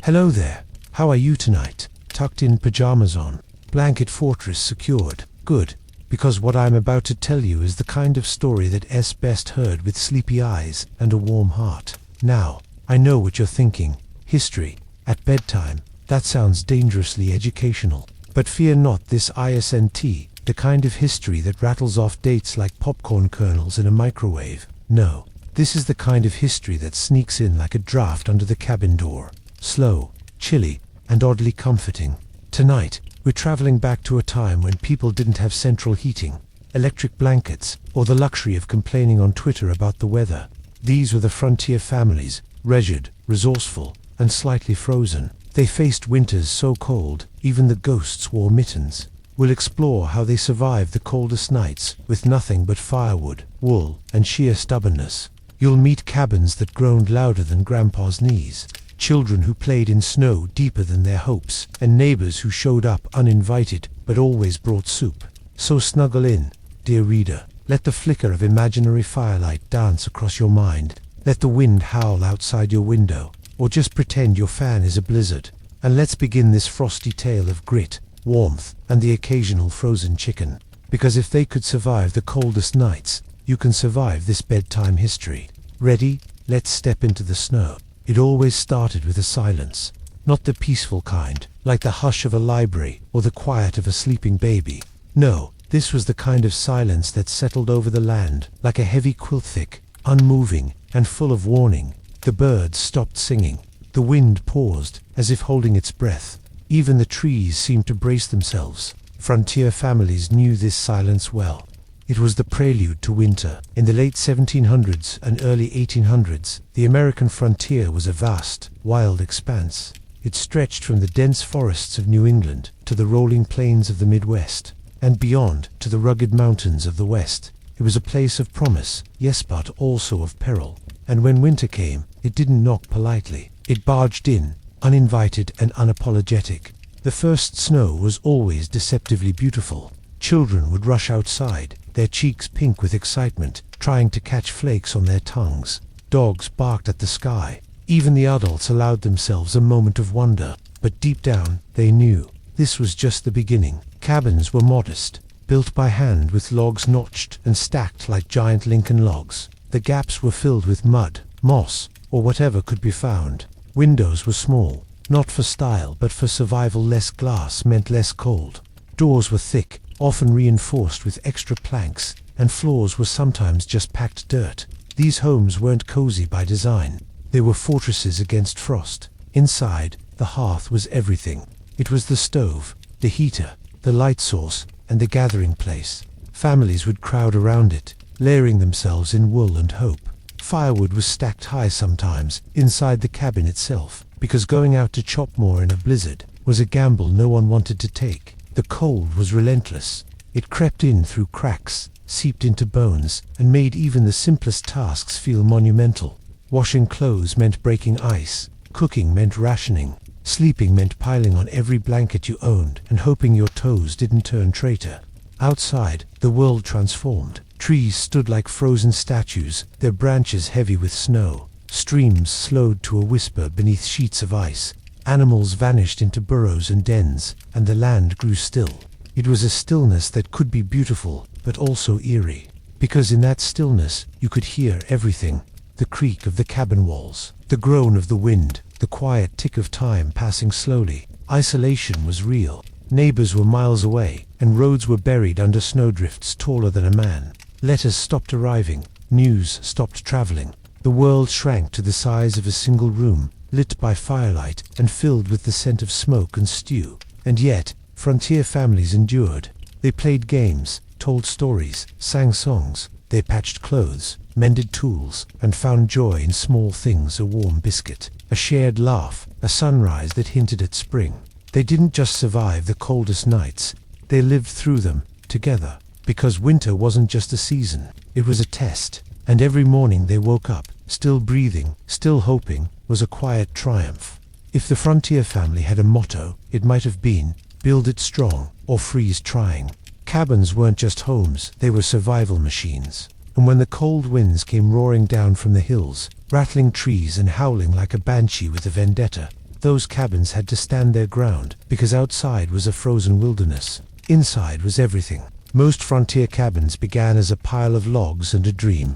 Hello there. How are you tonight? Tucked in pajamas on, blanket fortress secured. Good, because what I'm about to tell you is the kind of story that's best heard with sleepy eyes and a warm heart. Now, I know what you're thinking. History at bedtime. That sounds dangerously educational. But fear not, this isn't the kind of history that rattles off dates like popcorn kernels in a microwave. No, this is the kind of history that sneaks in like a draft under the cabin door. Slow, chilly, and oddly comforting. Tonight, we're traveling back to a time when people didn't have central heating, electric blankets, or the luxury of complaining on Twitter about the weather. These were the frontier families, regied, resourceful, and slightly frozen. They faced winters so cold, even the ghosts wore mittens. We'll explore how they survived the coldest nights with nothing but firewood, wool, and sheer stubbornness. You'll meet cabins that groaned louder than Grandpa's knees, children who played in snow deeper than their hopes, and neighbors who showed up uninvited but always brought soup. So snuggle in, dear reader. Let the flicker of imaginary firelight dance across your mind. Let the wind howl outside your window, or just pretend your fan is a blizzard. And let's begin this frosty tale of grit, warmth, and the occasional frozen chicken. Because if they could survive the coldest nights, you can survive this bedtime history. Ready? Let's step into the snow. It always started with a silence. Not the peaceful kind, like the hush of a library or the quiet of a sleeping baby. No, this was the kind of silence that settled over the land, like a heavy quilt, thick, unmoving, and full of warning. The birds stopped singing. The wind paused, as if holding its breath. Even the trees seemed to brace themselves. Frontier families knew this silence well. It was the prelude to winter. In the late 1700s and early 1800s, the American frontier was a vast, wild expanse. It stretched from the dense forests of New England to the rolling plains of the Midwest, and beyond to the rugged mountains of the West. It was a place of promise, yes, but also of peril. And when winter came, it didn't knock politely. It barged in, uninvited and unapologetic. The first snow was always deceptively beautiful. Children would rush outside, their cheeks pink with excitement, trying to catch flakes on their tongues. Dogs barked at the sky. Even the adults allowed themselves a moment of wonder. But deep down, they knew this was just the beginning. Cabins were modest, built by hand with logs notched and stacked like giant Lincoln logs. The gaps were filled with mud, moss, or whatever could be found. Windows were small, not for style but for survival. Less glass meant less cold. Doors were thick, often reinforced with extra planks, and floors were sometimes just packed dirt. These homes weren't cozy by design. They were fortresses against frost. Inside, the hearth was everything. It was the stove, the heater, the light source, and the gathering place. Families would crowd around it, layering themselves in wool and hope. Firewood was stacked high sometimes inside the cabin itself, because going out to chop more in a blizzard was a gamble no one wanted to take. The cold was relentless. It crept in through cracks, seeped into bones, and made even the simplest tasks feel monumental. Washing clothes meant breaking ice. Cooking meant rationing. Sleeping meant piling on every blanket you owned and hoping your toes didn't turn traitor. Outside, the world transformed. Trees stood like frozen statues, their branches heavy with snow. Streams slowed to a whisper beneath sheets of ice. Animals vanished into burrows and dens, and the land grew still. It was a stillness that could be beautiful, but also eerie. Because in that stillness, you could hear everything. The creak of the cabin walls, the groan of the wind, the quiet tick of time passing slowly. Isolation was real. Neighbors were miles away, and roads were buried under snowdrifts taller than a man. Letters stopped arriving. News stopped traveling. The world shrank to the size of a single room, lit by firelight and filled with the scent of smoke and stew. And yet, frontier families endured. They played games, told stories, sang songs. They patched clothes, mended tools, and found joy in small things: a warm biscuit, a shared laugh, a sunrise that hinted at spring. They didn't just survive the coldest nights, they lived through them, together. Because winter wasn't just a season, it was a test. And every morning they woke up, still breathing, still hoping, was a quiet triumph. If the frontier family had a motto, it might have been, build it strong, or freeze trying. Cabins weren't just homes, they were survival machines. And when the cold winds came roaring down from the hills, rattling trees and howling like a banshee with a vendetta, Those cabins had to stand their ground, because outside was a frozen wilderness. Inside was everything. Most frontier cabins began as a pile of logs and a dream.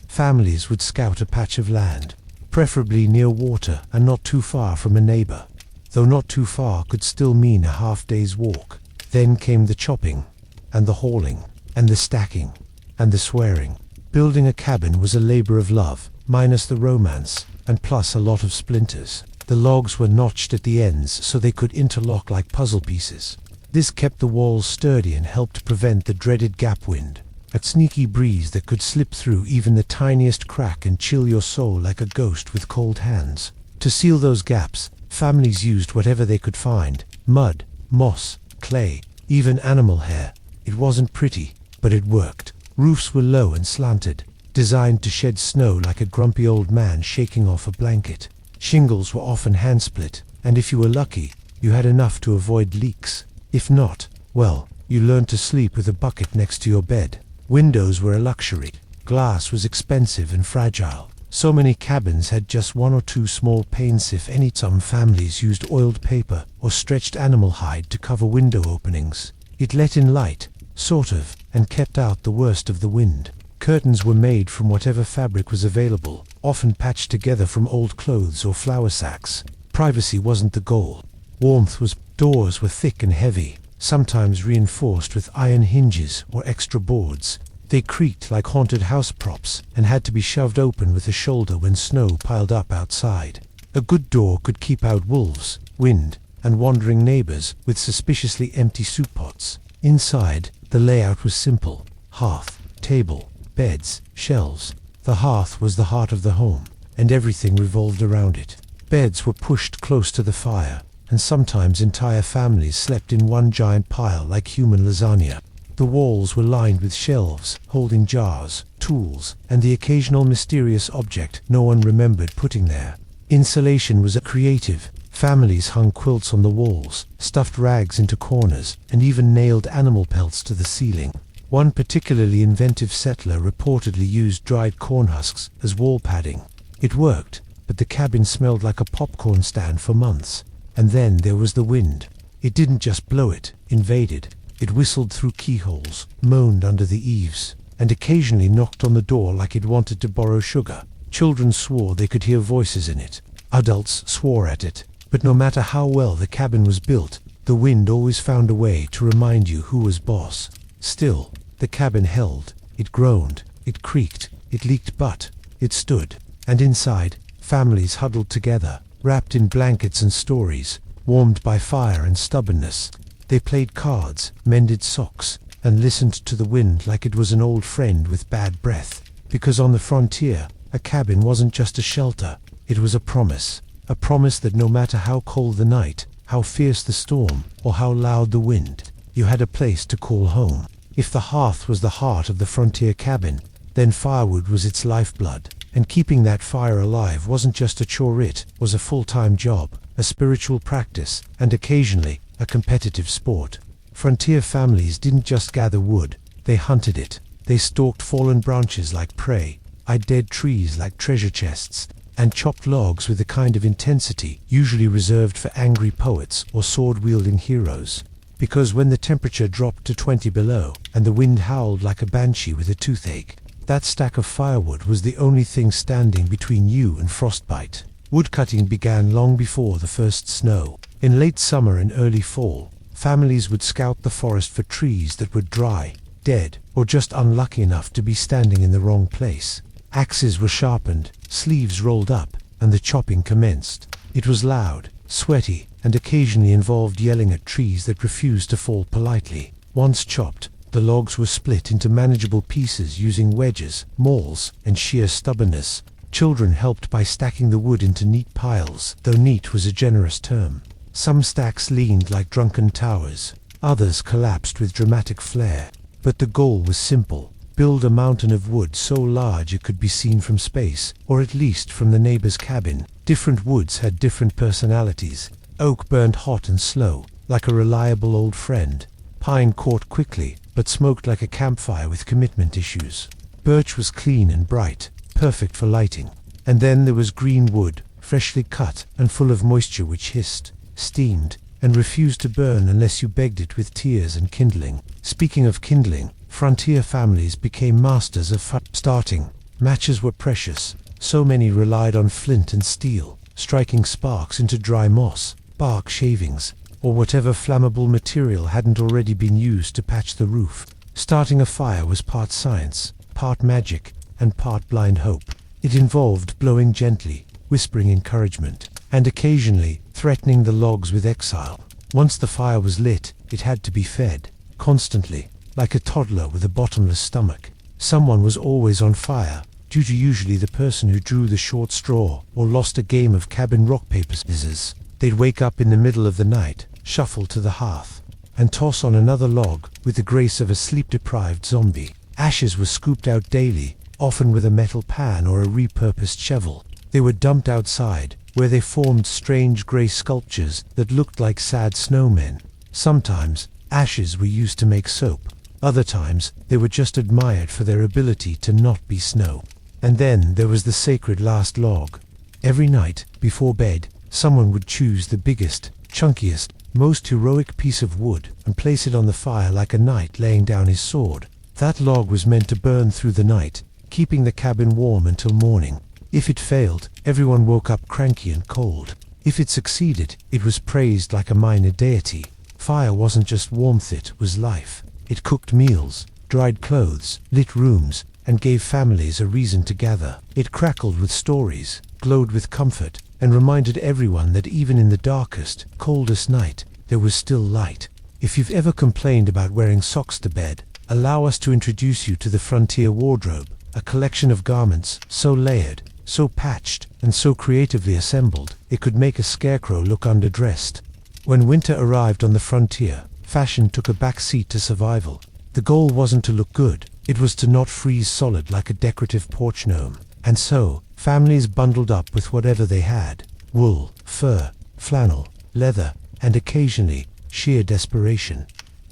Families would scout a patch of land, preferably near water and not too far from a neighbor. Though not too far could still mean a half-day's walk. Then came the chopping, and the hauling, and the stacking, and the swearing. Building a cabin was a labor of love, minus the romance, and plus a lot of splinters. The logs were notched at the ends so they could interlock like puzzle pieces. This kept the walls sturdy and helped prevent the dreaded gap wind, a sneaky breeze that could slip through even the tiniest crack and chill your soul like a ghost with cold hands. To seal those gaps, families used whatever they could find: mud, moss, clay, even animal hair. It wasn't pretty, but it worked. Roofs were low and slanted, designed to shed snow like a grumpy old man shaking off a blanket. Shingles were often hand-split, and if you were lucky, you had enough to avoid leaks. If not, well, you learned to sleep with a bucket next to your bed. Windows were a luxury. Glass was expensive and fragile. So many cabins had just one or two small panes if any. Some families used oiled paper or stretched animal hide to cover window openings. It let in light, sort of, and kept out the worst of the wind. Curtains were made from whatever fabric was available, often patched together from old clothes or flour sacks. Privacy wasn't the goal. Warmth was. Doors were thick and heavy, sometimes reinforced with iron hinges or extra boards. They creaked like haunted house props and had to be shoved open with a shoulder when snow piled up outside. A good door could keep out wolves, wind, and wandering neighbors with suspiciously empty soup pots. Inside, the layout was simple: hearth, table, beds, shelves. The hearth was the heart of the home, and everything revolved around it. Beds were pushed close to the fire, and sometimes entire families slept in one giant pile like human lasagna. The walls were lined with shelves, holding jars, tools, and the occasional mysterious object no one remembered putting there. Insulation was creative. Families hung quilts on the walls, stuffed rags into corners, and even nailed animal pelts to the ceiling. One particularly inventive settler reportedly used dried corn husks as wall padding. It worked, but the cabin smelled like a popcorn stand for months. And then there was the wind. It didn't just blow, it invaded. It whistled through keyholes, moaned under the eaves, and occasionally knocked on the door like it wanted to borrow sugar. Children swore they could hear voices in it. Adults swore at it. But no matter how well the cabin was built, the wind always found a way to remind you who was boss. Still, the cabin held. It groaned, it creaked, it leaked, but it stood. And inside, families huddled together, wrapped in blankets and stories, warmed by fire and stubbornness. They played cards, mended socks, and listened to the wind like it was an old friend with bad breath. Because on the frontier, a cabin wasn't just a shelter, it was a promise. A promise that no matter how cold the night, how fierce the storm, or how loud the wind, you had a place to call home. If the hearth was the heart of the frontier cabin, then firewood was its lifeblood. And keeping that fire alive wasn't just a chore, it was a full-time job, a spiritual practice, and occasionally a competitive sport. Frontier families didn't just gather wood, they hunted it. They stalked fallen branches like prey, eyed dead trees like treasure chests, and chopped logs with a kind of intensity usually reserved for angry poets or sword-wielding heroes. Because when the temperature dropped to 20 below, and the wind howled like a banshee with a toothache, that stack of firewood was the only thing standing between you and frostbite. Woodcutting began long before the first snow. In late summer and early fall, families would scout the forest for trees that were dry, dead, or just unlucky enough to be standing in the wrong place. Axes were sharpened, sleeves rolled up, and the chopping commenced. It was loud, sweaty, and occasionally involved yelling at trees that refused to fall politely. Once chopped, the logs were split into manageable pieces using wedges, mauls, and sheer stubbornness. Children helped by stacking the wood into neat piles, though neat was a generous term. Some stacks leaned like drunken towers, others collapsed with dramatic flair. But the goal was simple: build a mountain of wood so large it could be seen from space, or at least from the neighbor's cabin. Different woods had different personalities. Oak burned hot and slow, like a reliable old friend. Pine caught quickly, but smoked like a campfire with commitment issues. Birch was clean and bright, perfect for lighting. And then there was green wood, freshly cut and full of moisture which hissed, steamed, and refused to burn unless you begged it with tears and kindling. Speaking of kindling, frontier families became masters of starting. Matches were precious, so many relied on flint and steel, striking sparks into dry moss, bark shavings, or whatever flammable material hadn't already been used to patch the roof. Starting a fire was part science, part magic, and part blind hope. It involved blowing gently, whispering encouragement, and occasionally threatening the logs with exile. Once the fire was lit, it had to be fed, constantly, like a toddler with a bottomless stomach. Someone was always on fire, due to usually the person who drew the short straw or lost a game of cabin rock paper scissors. They'd wake up in the middle of the night, shuffle to the hearth, and toss on another log with the grace of a sleep-deprived zombie. Ashes were scooped out daily, often with a metal pan or a repurposed shovel. They were dumped outside, where they formed strange grey sculptures that looked like sad snowmen. Sometimes, ashes were used to make soap. Other times, they were just admired for their ability to not be snow. And then there was the sacred last log. Every night, before bed, someone would choose the biggest, chunkiest, most heroic piece of wood and place it on the fire like a knight laying down his sword. That log was meant to burn through the night, keeping the cabin warm until morning. If it failed, everyone woke up cranky and cold. If it succeeded, it was praised like a minor deity. Fire wasn't just warmth, it was life. It cooked meals, dried clothes, lit rooms, and gave families a reason to gather. It crackled with stories, glowed with comfort, and reminded everyone that even in the darkest, coldest night, there was still light. If you've ever complained about wearing socks to bed, allow us to introduce you to the Frontier Wardrobe, a collection of garments so layered, so patched, and so creatively assembled, it could make a scarecrow look underdressed. When winter arrived on the frontier, fashion took a back seat to survival. The goal wasn't to look good, it was to not freeze solid like a decorative porch gnome. And so, families bundled up with whatever they had: wool, fur, flannel, leather, and occasionally, sheer desperation.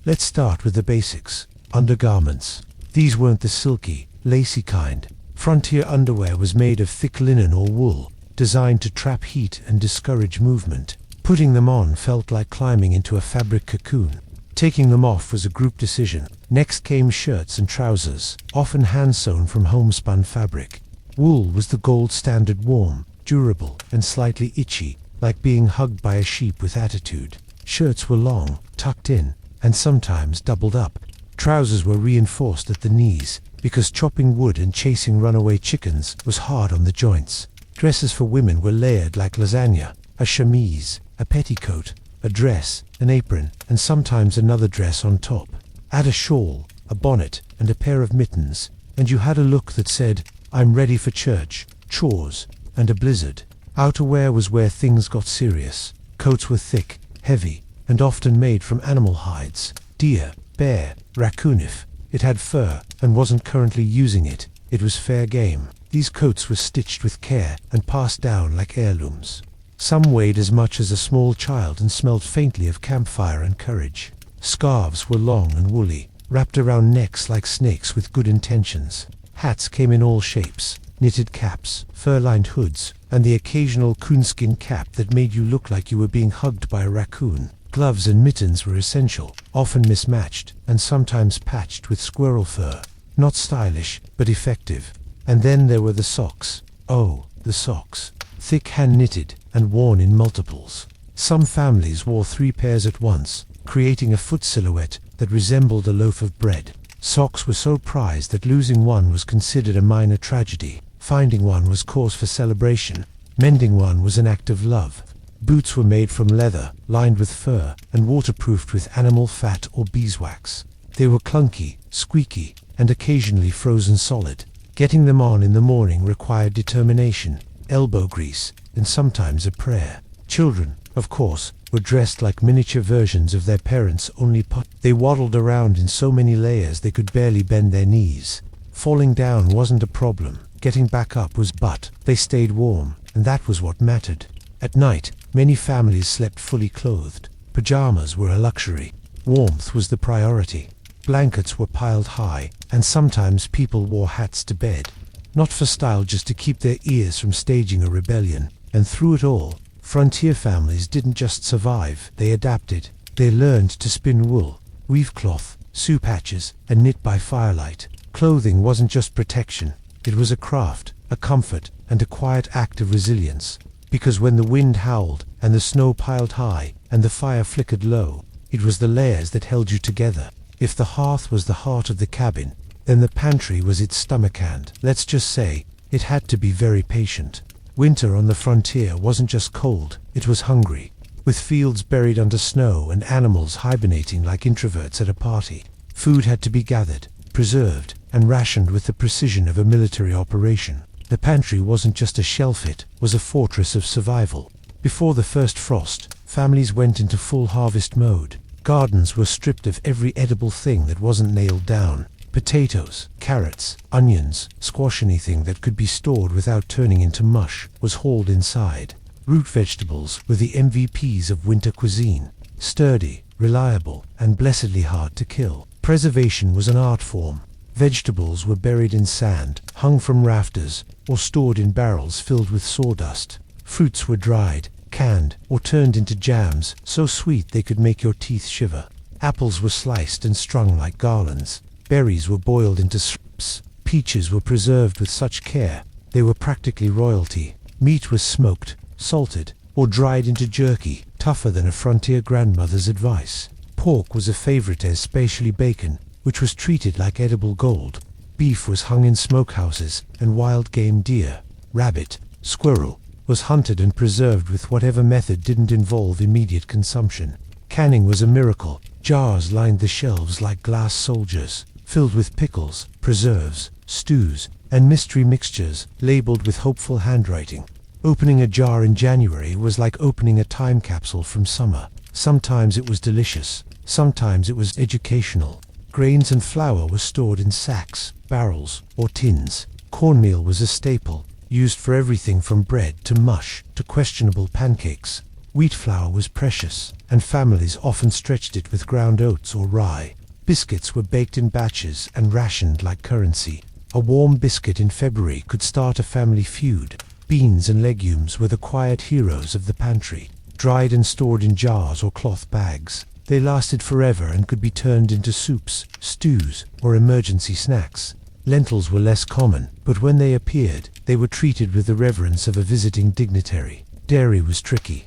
Let's start with the basics. Undergarments. These weren't the silky, lacy kind. Frontier underwear was made of thick linen or wool, designed to trap heat and discourage movement. Putting them on felt like climbing into a fabric cocoon. Taking them off was a group decision. Next came shirts and trousers, often hand-sewn from homespun fabric. Wool was the gold standard: warm, durable, and slightly itchy, like being hugged by a sheep with attitude. Shirts were long, tucked in, and sometimes doubled up. Trousers were reinforced at the knees, because chopping wood and chasing runaway chickens was hard on the joints. Dresses for women were layered like lasagna: a chemise, a petticoat, a dress, an apron, and sometimes another dress on top. Add a shawl, a bonnet, and a pair of mittens, and you had a look that said, "I'm ready for church, chores, and a blizzard." Outerwear was where things got serious. Coats were thick, heavy, and often made from animal hides: deer, bear, raccoon. If it had fur and wasn't currently using it, it was fair game. These coats were stitched with care and passed down like heirlooms. Some weighed as much as a small child and smelled faintly of campfire and courage. Scarves were long and woolly, wrapped around necks like snakes with good intentions. Hats came in all shapes: knitted caps, fur-lined hoods, and the occasional coonskin cap that made you look like you were being hugged by a raccoon. Gloves and mittens were essential, often mismatched, and sometimes patched with squirrel fur. Not stylish, but effective. And then there were the socks. Oh, the socks. Thick hand-knitted, and worn in multiples. Some families wore 3 pairs at once, creating a foot silhouette that resembled a loaf of bread. Socks were so prized that losing one was considered a minor tragedy. Finding one was cause for celebration. Mending one was an act of love. Boots were made from leather, lined with fur, and waterproofed with animal fat or beeswax. They were clunky, squeaky, and occasionally frozen solid. Getting them on in the morning required determination, elbow grease, and sometimes a prayer. Children, of course, were dressed like miniature versions of their parents, only they waddled around in so many layers they could barely bend their knees. Falling down wasn't a problem, getting back up was, but they stayed warm, and that was what mattered. At night, many families slept fully clothed. Pajamas were a luxury. Warmth was the priority. Blankets were piled high, and sometimes people wore hats to bed. Not for style, just to keep their ears from staging a rebellion. And through it all, frontier families didn't just survive, they adapted. They learned to spin wool, weave cloth, sew patches, and knit by firelight. Clothing wasn't just protection, it was a craft, a comfort, and a quiet act of resilience. Because when the wind howled, and the snow piled high, and the fire flickered low, it was the layers that held you together. If the hearth was the heart of the cabin, then the pantry was its stomach hand. Let's just say, it had to be very patient. Winter on the frontier wasn't just cold, it was hungry. With fields buried under snow and animals hibernating like introverts at a party, food had to be gathered, preserved, and rationed with the precision of a military operation. The pantry wasn't just a shelf, it was a fortress of survival. Before the first frost, families went into full harvest mode. Gardens were stripped of every edible thing that wasn't nailed down. Potatoes, carrots, onions, squash, anything that could be stored without turning into mush, was hauled inside. Root vegetables were the MVPs of winter cuisine, sturdy, reliable, and blessedly hard to kill. Preservation was an art form. Vegetables were buried in sand, hung from rafters, or stored in barrels filled with sawdust. Fruits were dried, canned, or turned into jams, so sweet they could make your teeth shiver. Apples were sliced and strung like garlands. Berries were boiled into syrups. Peaches were preserved with such care, they were practically royalty. Meat was smoked, salted, or dried into jerky, tougher than a frontier grandmother's advice. Pork was a favorite, especially bacon, which was treated like edible gold. Beef was hung in smokehouses, and wild game, deer, rabbit, squirrel, was hunted and preserved with whatever method didn't involve immediate consumption. Canning was a miracle. Jars lined the shelves like glass soldiers, filled with pickles, preserves, stews, and mystery mixtures labeled with hopeful handwriting. Opening a jar in January was like opening a time capsule from summer. Sometimes it was delicious, sometimes it was educational. Grains and flour were stored in sacks, barrels, or tins. Cornmeal was a staple, used for everything from bread to mush to questionable pancakes. Wheat flour was precious, and families often stretched it with ground oats or rye. Biscuits were baked in batches and rationed like currency. A warm biscuit in February could start a family feud. Beans and legumes were the quiet heroes of the pantry, dried and stored in jars or cloth bags. They lasted forever and could be turned into soups, stews, or emergency snacks. Lentils were less common, but when they appeared, they were treated with the reverence of a visiting dignitary. Dairy was tricky.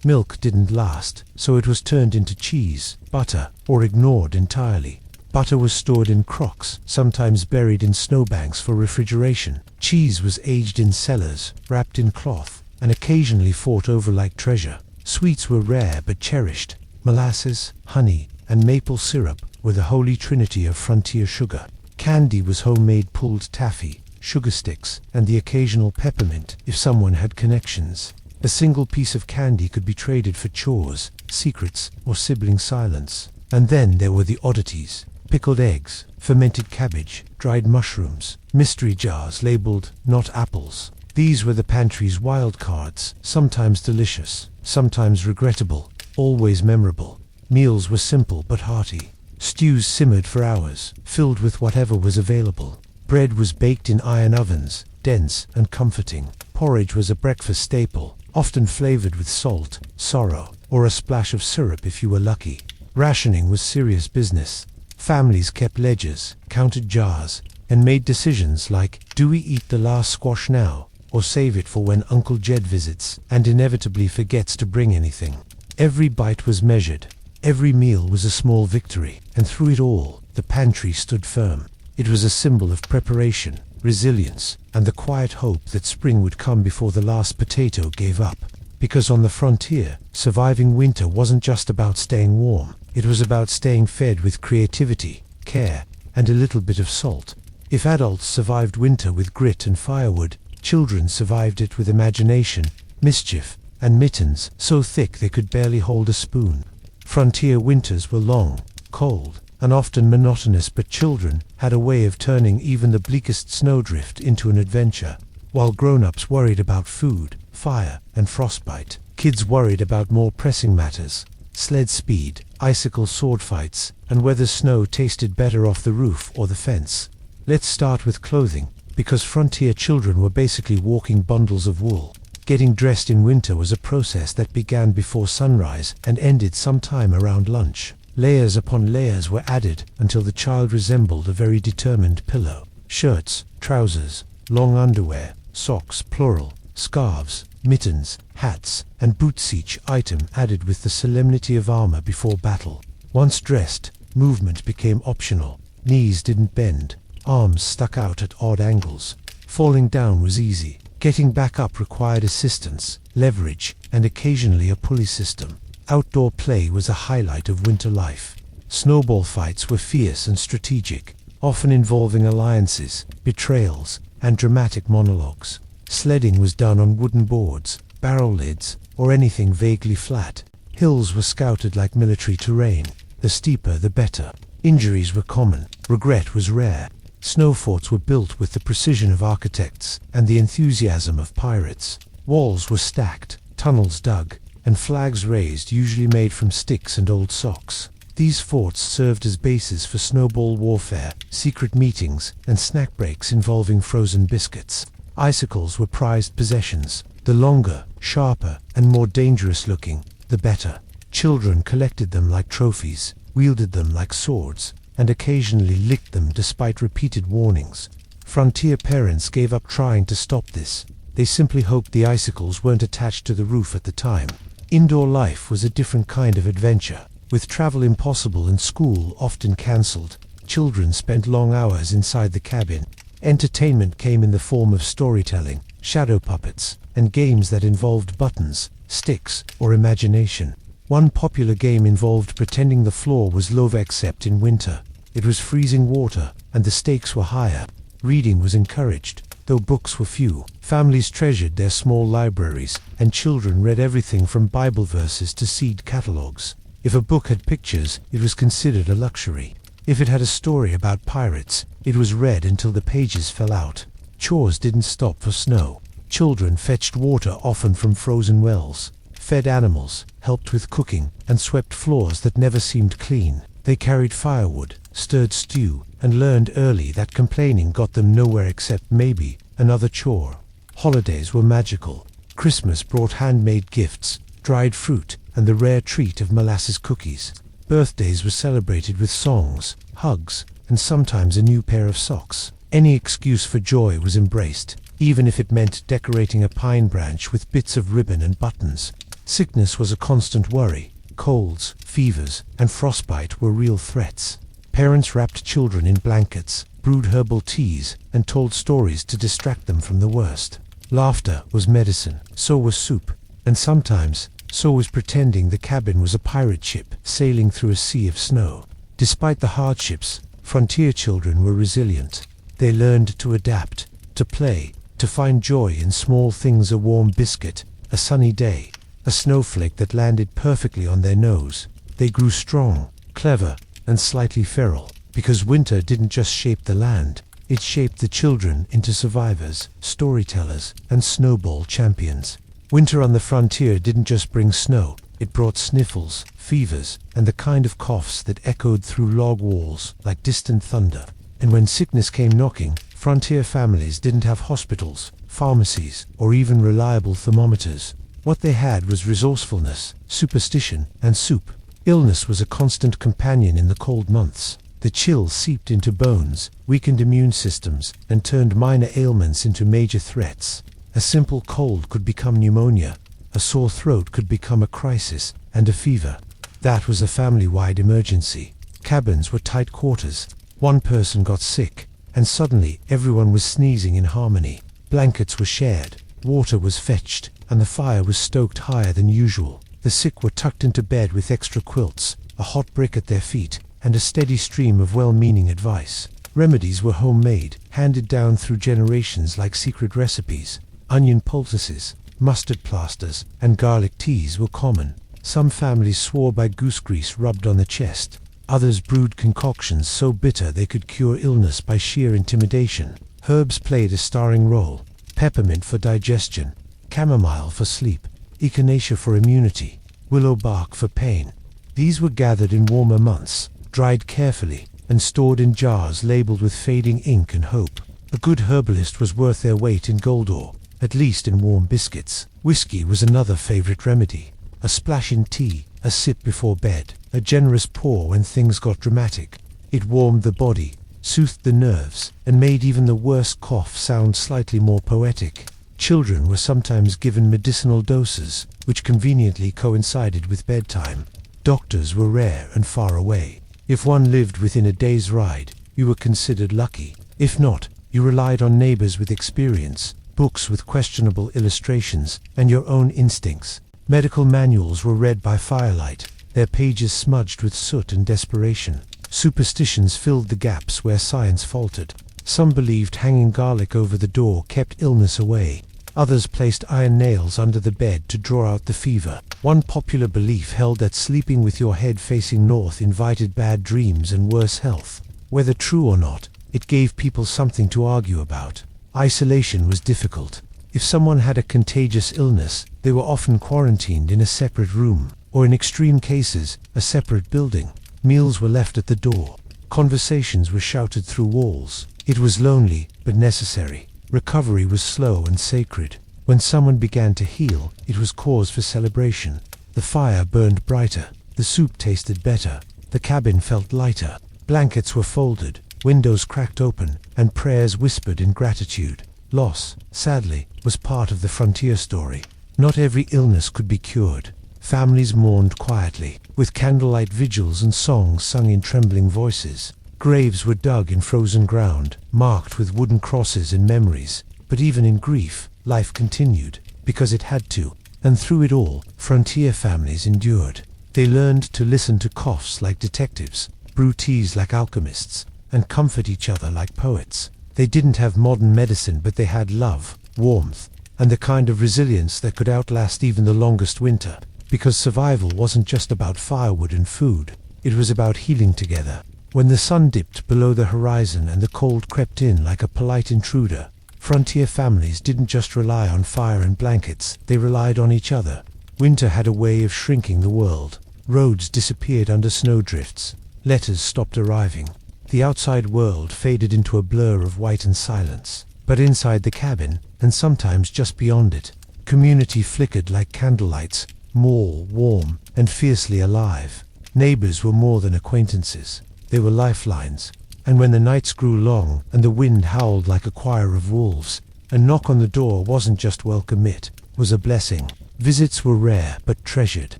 Milk didn't last, so it was turned into cheese, butter, or ignored entirely. Butter was stored in crocks, sometimes buried in snowbanks for refrigeration. Cheese was aged in cellars, wrapped in cloth, and occasionally fought over like treasure. Sweets were rare but cherished. Molasses, honey, and maple syrup were the holy trinity of frontier sugar. Candy was homemade pulled taffy, sugar sticks, and the occasional peppermint if someone had connections. A single piece of candy could be traded for chores, secrets, or sibling silence. And then there were the oddities. Pickled eggs, fermented cabbage, dried mushrooms, mystery jars labeled "not apples." These were the pantry's wild cards, sometimes delicious, sometimes regrettable, always memorable. Meals were simple but hearty. Stews simmered for hours, filled with whatever was available. Bread was baked in iron ovens, dense and comforting. Porridge was a breakfast staple, often flavored with salt, sorrel, or a splash of syrup if you were lucky. Rationing was serious business. Families kept ledgers, counted jars, and made decisions like, do we eat the last squash now, or save it for when Uncle Jed visits and inevitably forgets to bring anything? Every bite was measured. Every meal was a small victory, and through it all, the pantry stood firm. It was a symbol of preparation, resilience, and the quiet hope that spring would come before the last potato gave up. Because on the frontier, surviving winter wasn't just about staying warm. It was about staying fed with creativity, care, and a little bit of salt. If adults survived winter with grit and firewood, children survived it with imagination, mischief, and mittens so thick they could barely hold a spoon. Frontier winters were long, cold, and often monotonous, but children had a way of turning even the bleakest snowdrift into an adventure. While grown-ups worried about food, fire, and frostbite, kids worried about more pressing matters: sled speed, icicle sword fights, and whether snow tasted better off the roof or the fence. Let's start with clothing, because frontier children were basically walking bundles of wool. Getting dressed in winter was a process that began before sunrise and ended sometime around lunch. Layers upon layers were added until the child resembled a very determined pillow. Shirts, trousers, long underwear, socks plural, scarves, mittens, hats, and boots, each item added with the solemnity of armor before battle. Once dressed, movement became optional. Knees didn't bend, arms stuck out at odd angles. Falling down was easy. Getting back up required assistance, leverage, and occasionally a pulley system. Outdoor play was a highlight of winter life. Snowball fights were fierce and strategic, often involving alliances, betrayals, and dramatic monologues. Sledding was done on wooden boards, barrel lids, or anything vaguely flat. Hills were scouted like military terrain. The steeper the better. Injuries were common. Regret was rare. Snow forts were built with the precision of architects and the enthusiasm of pirates. Walls were stacked, tunnels dug, and flags raised, usually made from sticks and old socks. These forts served as bases for snowball warfare, secret meetings, and snack breaks involving frozen biscuits. Icicles were prized possessions. The longer, sharper, and more dangerous looking, the better. Children collected them like trophies, wielded them like swords, and occasionally licked them despite repeated warnings. Frontier parents gave up trying to stop this. They simply hoped the icicles weren't attached to the roof at the time. Indoor life was a different kind of adventure. With travel impossible and school often cancelled, children spent long hours inside the cabin. Entertainment came in the form of storytelling, shadow puppets, and games that involved buttons, sticks, or imagination. One popular game involved pretending the floor was lava, except in winter. It was freezing water, and the stakes were higher. Reading was encouraged, though books were few. Families treasured their small libraries, and children read everything from Bible verses to seed catalogs. If a book had pictures, it was considered a luxury. If it had a story about pirates, it was read until the pages fell out. Chores didn't stop for snow. Children fetched water, often from frozen wells, fed animals, helped with cooking, and swept floors that never seemed clean. They carried firewood, stirred stew, and learned early that complaining got them nowhere except maybe another chore. Holidays were magical. Christmas brought handmade gifts, dried fruit, and the rare treat of molasses cookies. Birthdays were celebrated with songs, hugs, and sometimes a new pair of socks. Any excuse for joy was embraced, even if it meant decorating a pine branch with bits of ribbon and buttons. Sickness was a constant worry. Colds, fevers, and frostbite were real threats. Parents wrapped children in blankets, brewed herbal teas, and told stories to distract them from the worst. Laughter was medicine, so was soup, and sometimes, so was pretending the cabin was a pirate ship sailing through a sea of snow. Despite the hardships, frontier children were resilient. They learned to adapt, to play, to find joy in small things: a warm biscuit, a sunny day, a snowflake that landed perfectly on their nose. They grew strong, clever, and slightly feral, because winter didn't just shape the land, it shaped the children into survivors, storytellers, and snowball champions. Winter on the frontier didn't just bring snow, it brought sniffles, fevers, and the kind of coughs that echoed through log walls like distant thunder. And when sickness came knocking, frontier families didn't have hospitals, pharmacies, or even reliable thermometers. What they had was resourcefulness, superstition, and soup. Illness was a constant companion in the cold months. The chill seeped into bones, weakened immune systems, and turned minor ailments into major threats. A simple cold could become pneumonia, a sore throat could become a crisis, and a fever. That was a family-wide emergency. Cabins were tight quarters. One person got sick, and suddenly everyone was sneezing in harmony. Blankets were shared, water was fetched, and the fire was stoked higher than usual. The sick were tucked into bed with extra quilts, a hot brick at their feet, and a steady stream of well-meaning advice. Remedies were homemade, handed down through generations like secret recipes. Onion poultices, mustard plasters, and garlic teas were common. Some families swore by goose grease rubbed on the chest. Others brewed concoctions so bitter they could cure illness by sheer intimidation. Herbs played a starring role. Peppermint for digestion, chamomile for sleep, echinacea for immunity, willow bark for pain. These were gathered in warmer months, dried carefully, and stored in jars labeled with fading ink and hope. A good herbalist was worth their weight in gold or, at least in warm biscuits. Whiskey was another favorite remedy. A splash in tea, a sip before bed, a generous pour when things got dramatic. It warmed the body, soothed the nerves, and made even the worst cough sound slightly more poetic. Children were sometimes given medicinal doses, which conveniently coincided with bedtime. Doctors were rare and far away. If one lived within a day's ride, you were considered lucky. If not, you relied on neighbors with experience, books with questionable illustrations, and your own instincts. Medical manuals were read by firelight, their pages smudged with soot and desperation. Superstitions filled the gaps where science faltered. Some believed hanging garlic over the door kept illness away. Others placed iron nails under the bed to draw out the fever. One popular belief held that sleeping with your head facing north invited bad dreams and worse health. Whether true or not, it gave people something to argue about. Isolation was difficult. If someone had a contagious illness, they were often quarantined in a separate room, or in extreme cases, a separate building. Meals were left at the door. Conversations were shouted through walls. It was lonely, but necessary. Recovery was slow and sacred. When someone began to heal, it was cause for celebration. The fire burned brighter. The soup tasted better. The cabin felt lighter. Blankets were folded, windows cracked open, and prayers whispered in gratitude. Loss, sadly, was part of the frontier story. Not every illness could be cured. Families mourned quietly, with candlelight vigils and songs sung in trembling voices. Graves were dug in frozen ground, marked with wooden crosses and memories. But even in grief, life continued, because it had to. And through it all, frontier families endured. They learned to listen to coughs like detectives, brew teas like alchemists, and comfort each other like poets. They didn't have modern medicine, but they had love, warmth, and the kind of resilience that could outlast even the longest winter. Because survival wasn't just about firewood and food, it was about healing together. When the sun dipped below the horizon and the cold crept in like a polite intruder, frontier families didn't just rely on fire and blankets, they relied on each other. Winter had a way of shrinking the world. Roads disappeared under snowdrifts. Letters stopped arriving. The outside world faded into a blur of white and silence. But inside the cabin, and sometimes just beyond it, community flickered like candlelights, more warm and fiercely alive. Neighbors were more than acquaintances. They were lifelines. And when the nights grew long and the wind howled like a choir of wolves, a knock on the door wasn't just welcome, it was a blessing. Visits were rare but treasured.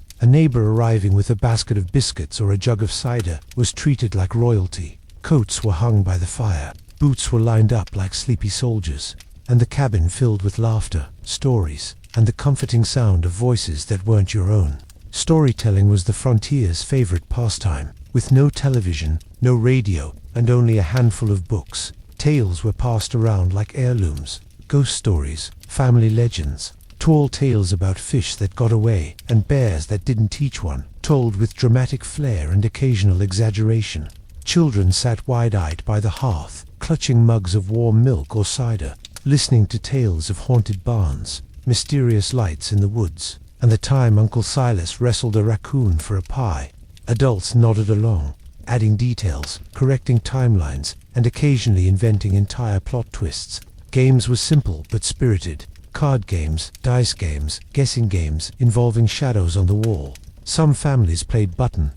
A neighbor arriving with a basket of biscuits or a jug of cider was treated like royalty. Coats were hung by the fire. Boots were lined up like sleepy soldiers. And the cabin filled with laughter, stories, and the comforting sound of voices that weren't your own. Storytelling was the frontier's favorite pastime. With no television, no radio, and only a handful of books, tales were passed around like heirlooms. Ghost stories, family legends, tall tales about fish that got away and bears that didn't teach one, told with dramatic flair and occasional exaggeration. Children sat wide-eyed by the hearth, clutching mugs of warm milk or cider, listening to tales of haunted barns, mysterious lights in the woods, and the time Uncle Silas wrestled a raccoon for a pie. Adults nodded along, adding details, correcting timelines, and occasionally inventing entire plot twists. Games were simple but spirited. Card games, dice games, guessing games involving shadows on the wall. Some families played button,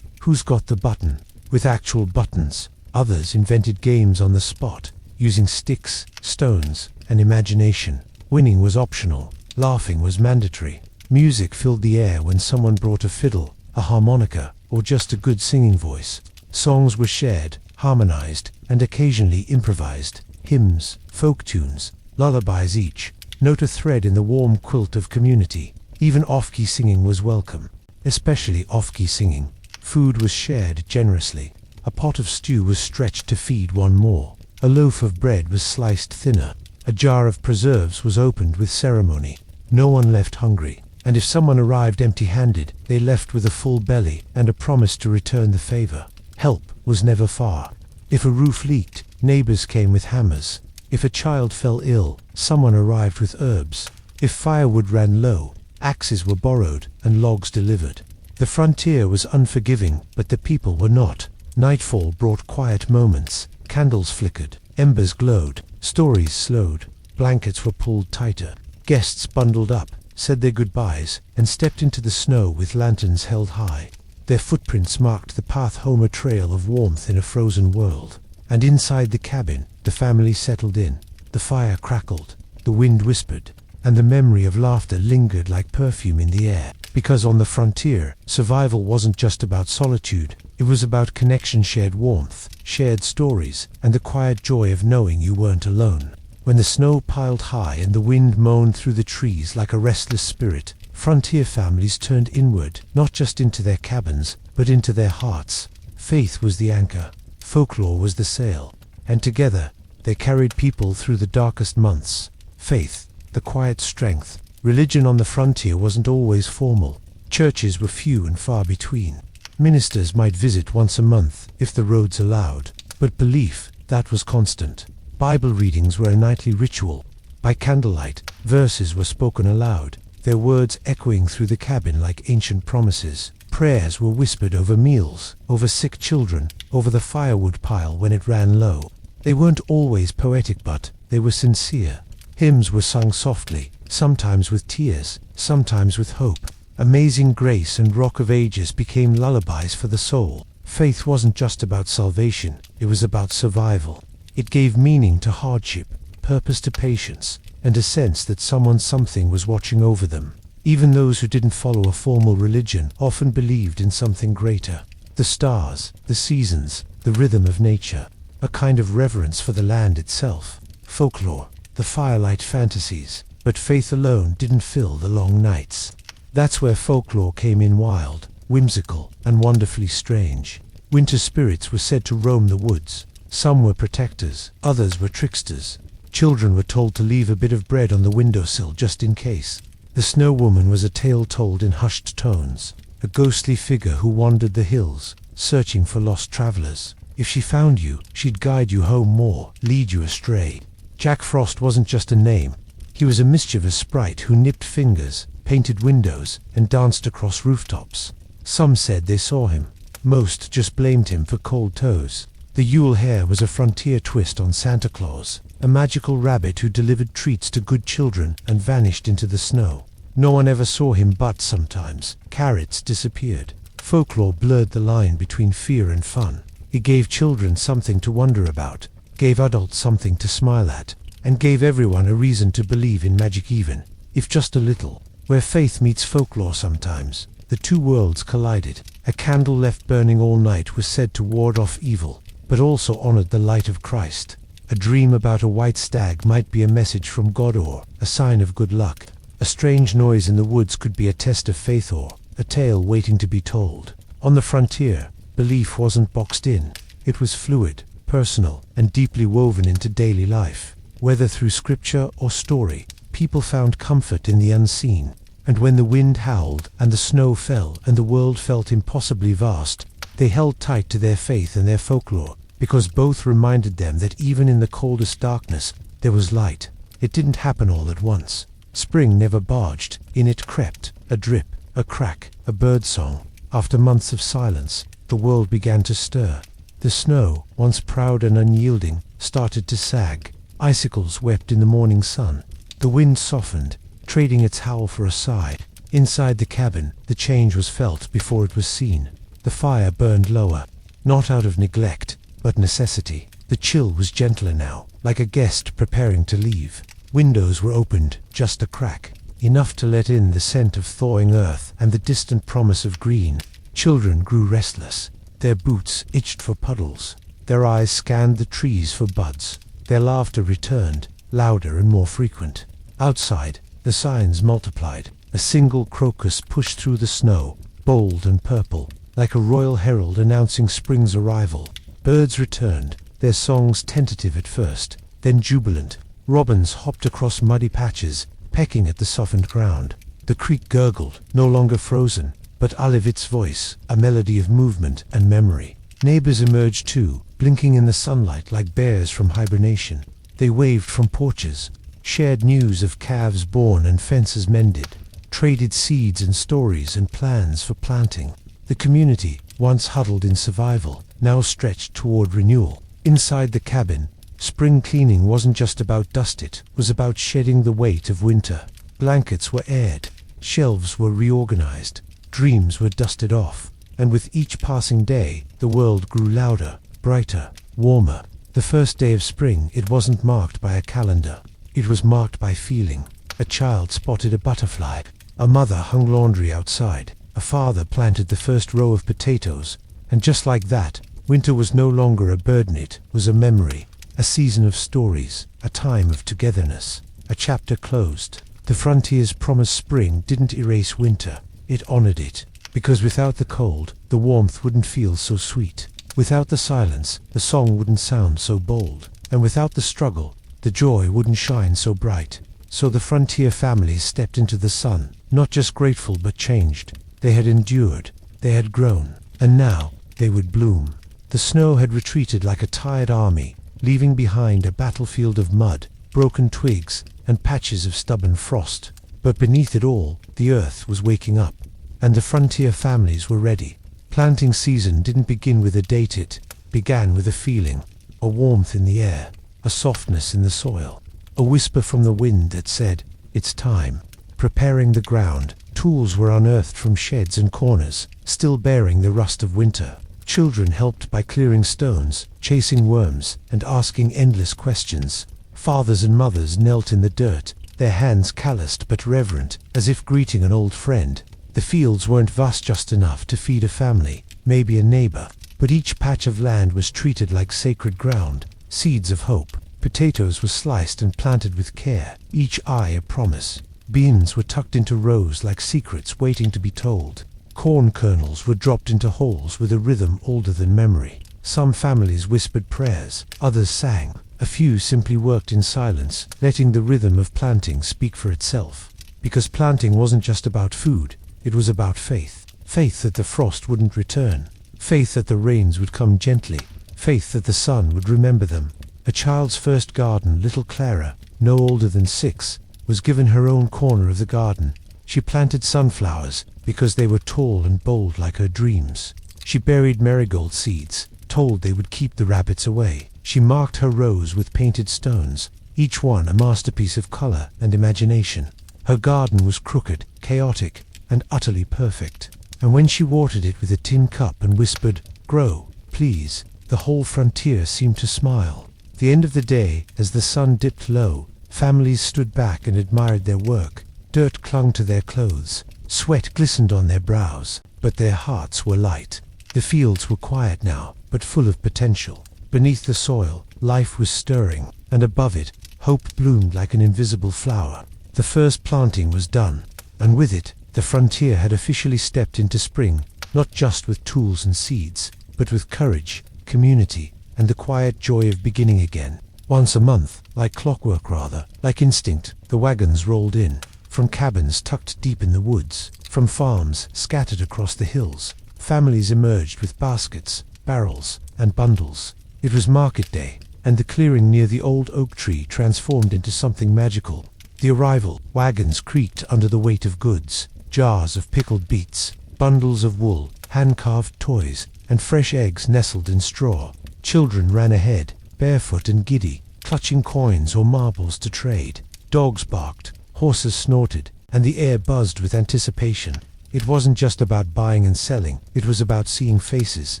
who's got the button, with actual buttons. Others invented games on the spot, using sticks, stones, and imagination. Winning was optional. Laughing was mandatory. Music filled the air when someone brought a fiddle, a harmonica, or just a good singing voice. Songs were shared, harmonized, and occasionally improvised. Hymns, folk tunes, lullabies, each note a thread in the warm quilt of community. Even off-key singing was welcome, especially off-key singing. Food was shared generously. A pot of stew was stretched to feed one more. A loaf of bread was sliced thinner. A jar of preserves was opened with ceremony. No one left hungry, and if someone arrived empty-handed, they left with a full belly and a promise to return the favor. Help was never far. If a roof leaked, neighbors came with hammers. If a child fell ill, someone arrived with herbs. If firewood ran low, axes were borrowed and logs delivered. The frontier was unforgiving, but the people were not. Nightfall brought quiet moments. Candles flickered, Embers glowed, stories slowed, blankets were pulled tighter. Guests bundled up, said their goodbyes, and stepped into the snow with lanterns held high. Their footprints marked the path home, a trail of warmth in a frozen world. And inside the cabin, the family settled in. The fire crackled, the wind whispered, and the memory of laughter lingered like perfume in the air. Because on the frontier, survival wasn't just about solitude, it was about connection, shared warmth, shared stories, and the quiet joy of knowing you weren't alone. When the snow piled high and the wind moaned through the trees like a restless spirit, frontier families turned inward, not just into their cabins, but into their hearts. Faith was the anchor, folklore was the sail, and together they carried people through the darkest months. Faith, the quiet strength. Religion on the frontier wasn't always formal. Churches were few and far between. Ministers might visit once a month, if the roads allowed. But belief, that was constant. Bible readings were a nightly ritual. By candlelight, verses were spoken aloud, their words echoing through the cabin like ancient promises. Prayers were whispered over meals, over sick children, over the firewood pile when it ran low. They weren't always poetic, but they were sincere. Hymns were sung softly, sometimes with tears, sometimes with hope. Amazing Grace and Rock of Ages became lullabies for the soul. Faith wasn't just about salvation, it was about survival. It gave meaning to hardship, purpose to patience, and a sense that something was watching over them. Even those who didn't follow a formal religion often believed in something greater. The stars, the seasons, the rhythm of nature, a kind of reverence for the land itself. Folklore, the firelight fantasies, but faith alone didn't fill the long nights. That's where folklore came in, wild, whimsical, and wonderfully strange. Winter spirits were said to roam the woods. Some were protectors, others were tricksters. Children were told to leave a bit of bread on the windowsill just in case. The Snow Woman was a tale told in hushed tones, a ghostly figure who wandered the hills, searching for lost travelers. If she found you, she'd guide you home more, lead you astray. Jack Frost wasn't just a name. He was a mischievous sprite who nipped fingers, painted windows, and danced across rooftops. Some said they saw him. Most just blamed him for cold toes. The Yule Hare was a frontier twist on Santa Claus, a magical rabbit who delivered treats to good children and vanished into the snow. No one ever saw him, but sometimes carrots disappeared. Folklore blurred the line between fear and fun. It gave children something to wonder about, gave adults something to smile at, and gave everyone a reason to believe in magic, even if just a little. Where faith meets folklore sometimes, the two worlds collided. A candle left burning all night was said to ward off evil, but also honored the light of Christ. A dream about a white stag might be a message from God or a sign of good luck. A strange noise in the woods could be a test of faith or a tale waiting to be told. On the frontier, belief wasn't boxed in. It was fluid, personal, and deeply woven into daily life. Whether through scripture or story, people found comfort in the unseen. And when the wind howled and the snow fell and the world felt impossibly vast, they held tight to their faith and their folklore, because both reminded them that even in the coldest darkness, there was light. It didn't happen all at once. Spring never barged. In it crept a drip, a crack, a birdsong. After months of silence, the world began to stir. The snow, once proud and unyielding, started to sag. Icicles wept in the morning sun. The wind softened, trading its howl for a sigh. Inside the cabin, the change was felt before it was seen. The fire burned lower, not out of neglect, but necessity. The chill was gentler now, like a guest preparing to leave. Windows were opened, just a crack, enough to let in the scent of thawing earth and the distant promise of green. Children grew restless. Their boots itched for puddles. Their eyes scanned the trees for buds. Their laughter returned, louder and more frequent. Outside, the signs multiplied. A single crocus pushed through the snow, bold and purple, like a royal herald announcing spring's arrival. Birds returned, their songs tentative at first, then jubilant. Robins hopped across muddy patches, pecking at the softened ground. The creek gurgled, no longer frozen, but alive, its voice, a melody of movement and memory. Neighbors emerged too, blinking in the sunlight like bears from hibernation. They waved from porches, shared news of calves born and fences mended, traded seeds and stories and plans for planting. The community, once huddled in survival, now stretched toward renewal. Inside the cabin, Spring cleaning wasn't just about dust, it was about shedding the weight of winter. Blankets were aired, shelves were reorganized, dreams were dusted off, and with each passing day, the world grew louder, brighter, warmer. The first day of spring, it wasn't marked by a calendar. It was marked by feeling. A child spotted a butterfly. A mother hung laundry outside. A father planted the first row of potatoes. And just like that, winter was no longer a burden, it was a memory. A season of stories, a time of togetherness, a chapter closed. The frontiers promised spring didn't erase winter, it honored it. Because without the cold, the warmth wouldn't feel so sweet. Without the silence, the song wouldn't sound so bold. And without the struggle, the joy wouldn't shine so bright. So the frontier families stepped into the sun, not just grateful but changed. They had endured, they had grown, and now they would bloom. The snow had retreated like a tired army, leaving behind a battlefield of mud, broken twigs, and patches of stubborn frost. But beneath it all, the earth was waking up, and the frontier families were ready. Planting season didn't begin with a date, it began with a feeling, a warmth in the air, a softness in the soil, a whisper from the wind that said, "It's time." Preparing the ground, tools were unearthed from sheds and corners, still bearing the rust of winter. Children helped by clearing stones, chasing worms, and asking endless questions. Fathers and mothers knelt in the dirt, their hands calloused but reverent, as if greeting an old friend. The fields weren't vast just enough to feed a family, maybe a neighbor, but each patch of land was treated like sacred ground, seeds of hope. Potatoes were sliced and planted with care, each eye a promise. Beans were tucked into rows like secrets waiting to be told. Corn kernels were dropped into holes with a rhythm older than memory. Some families whispered prayers, others sang. A few simply worked in silence, letting the rhythm of planting speak for itself. Because planting wasn't just about food, it was about faith. Faith that the frost wouldn't return. Faith that the rains would come gently. Faith that the sun would remember them. A child's first garden, little Clara, no older than 6, was given her own corner of the garden. She planted sunflowers because they were tall and bold like her dreams. She buried marigold seeds, told they would keep the rabbits away. She marked her rows with painted stones, each one a masterpiece of color and imagination. Her garden was crooked, chaotic, and utterly perfect. And when she watered it with a tin cup and whispered, "Grow, please," the whole frontier seemed to smile. At the end of the day, as the sun dipped low, families stood back and admired their work. Dirt clung to their clothes, sweat glistened on their brows, but their hearts were light. The fields were quiet now, but full of potential. Beneath the soil, life was stirring, and above it, hope bloomed like an invisible flower. The first planting was done, and with it, the frontier had officially stepped into spring, not just with tools and seeds, but with courage, community, and the quiet joy of beginning again. Once a month, like clockwork rather, like instinct, the wagons rolled in, from cabins tucked deep in the woods, from farms scattered across the hills. Families emerged with baskets, barrels, and bundles. It was market day, and the clearing near the old oak tree transformed into something magical. The arrival, wagons creaked under the weight of goods, jars of pickled beets, bundles of wool, hand-carved toys, and fresh eggs nestled in straw. Children ran ahead, barefoot and giddy, clutching coins or marbles to trade. Dogs barked, horses snorted, and the air buzzed with anticipation. It wasn't just about buying and selling, it was about seeing faces,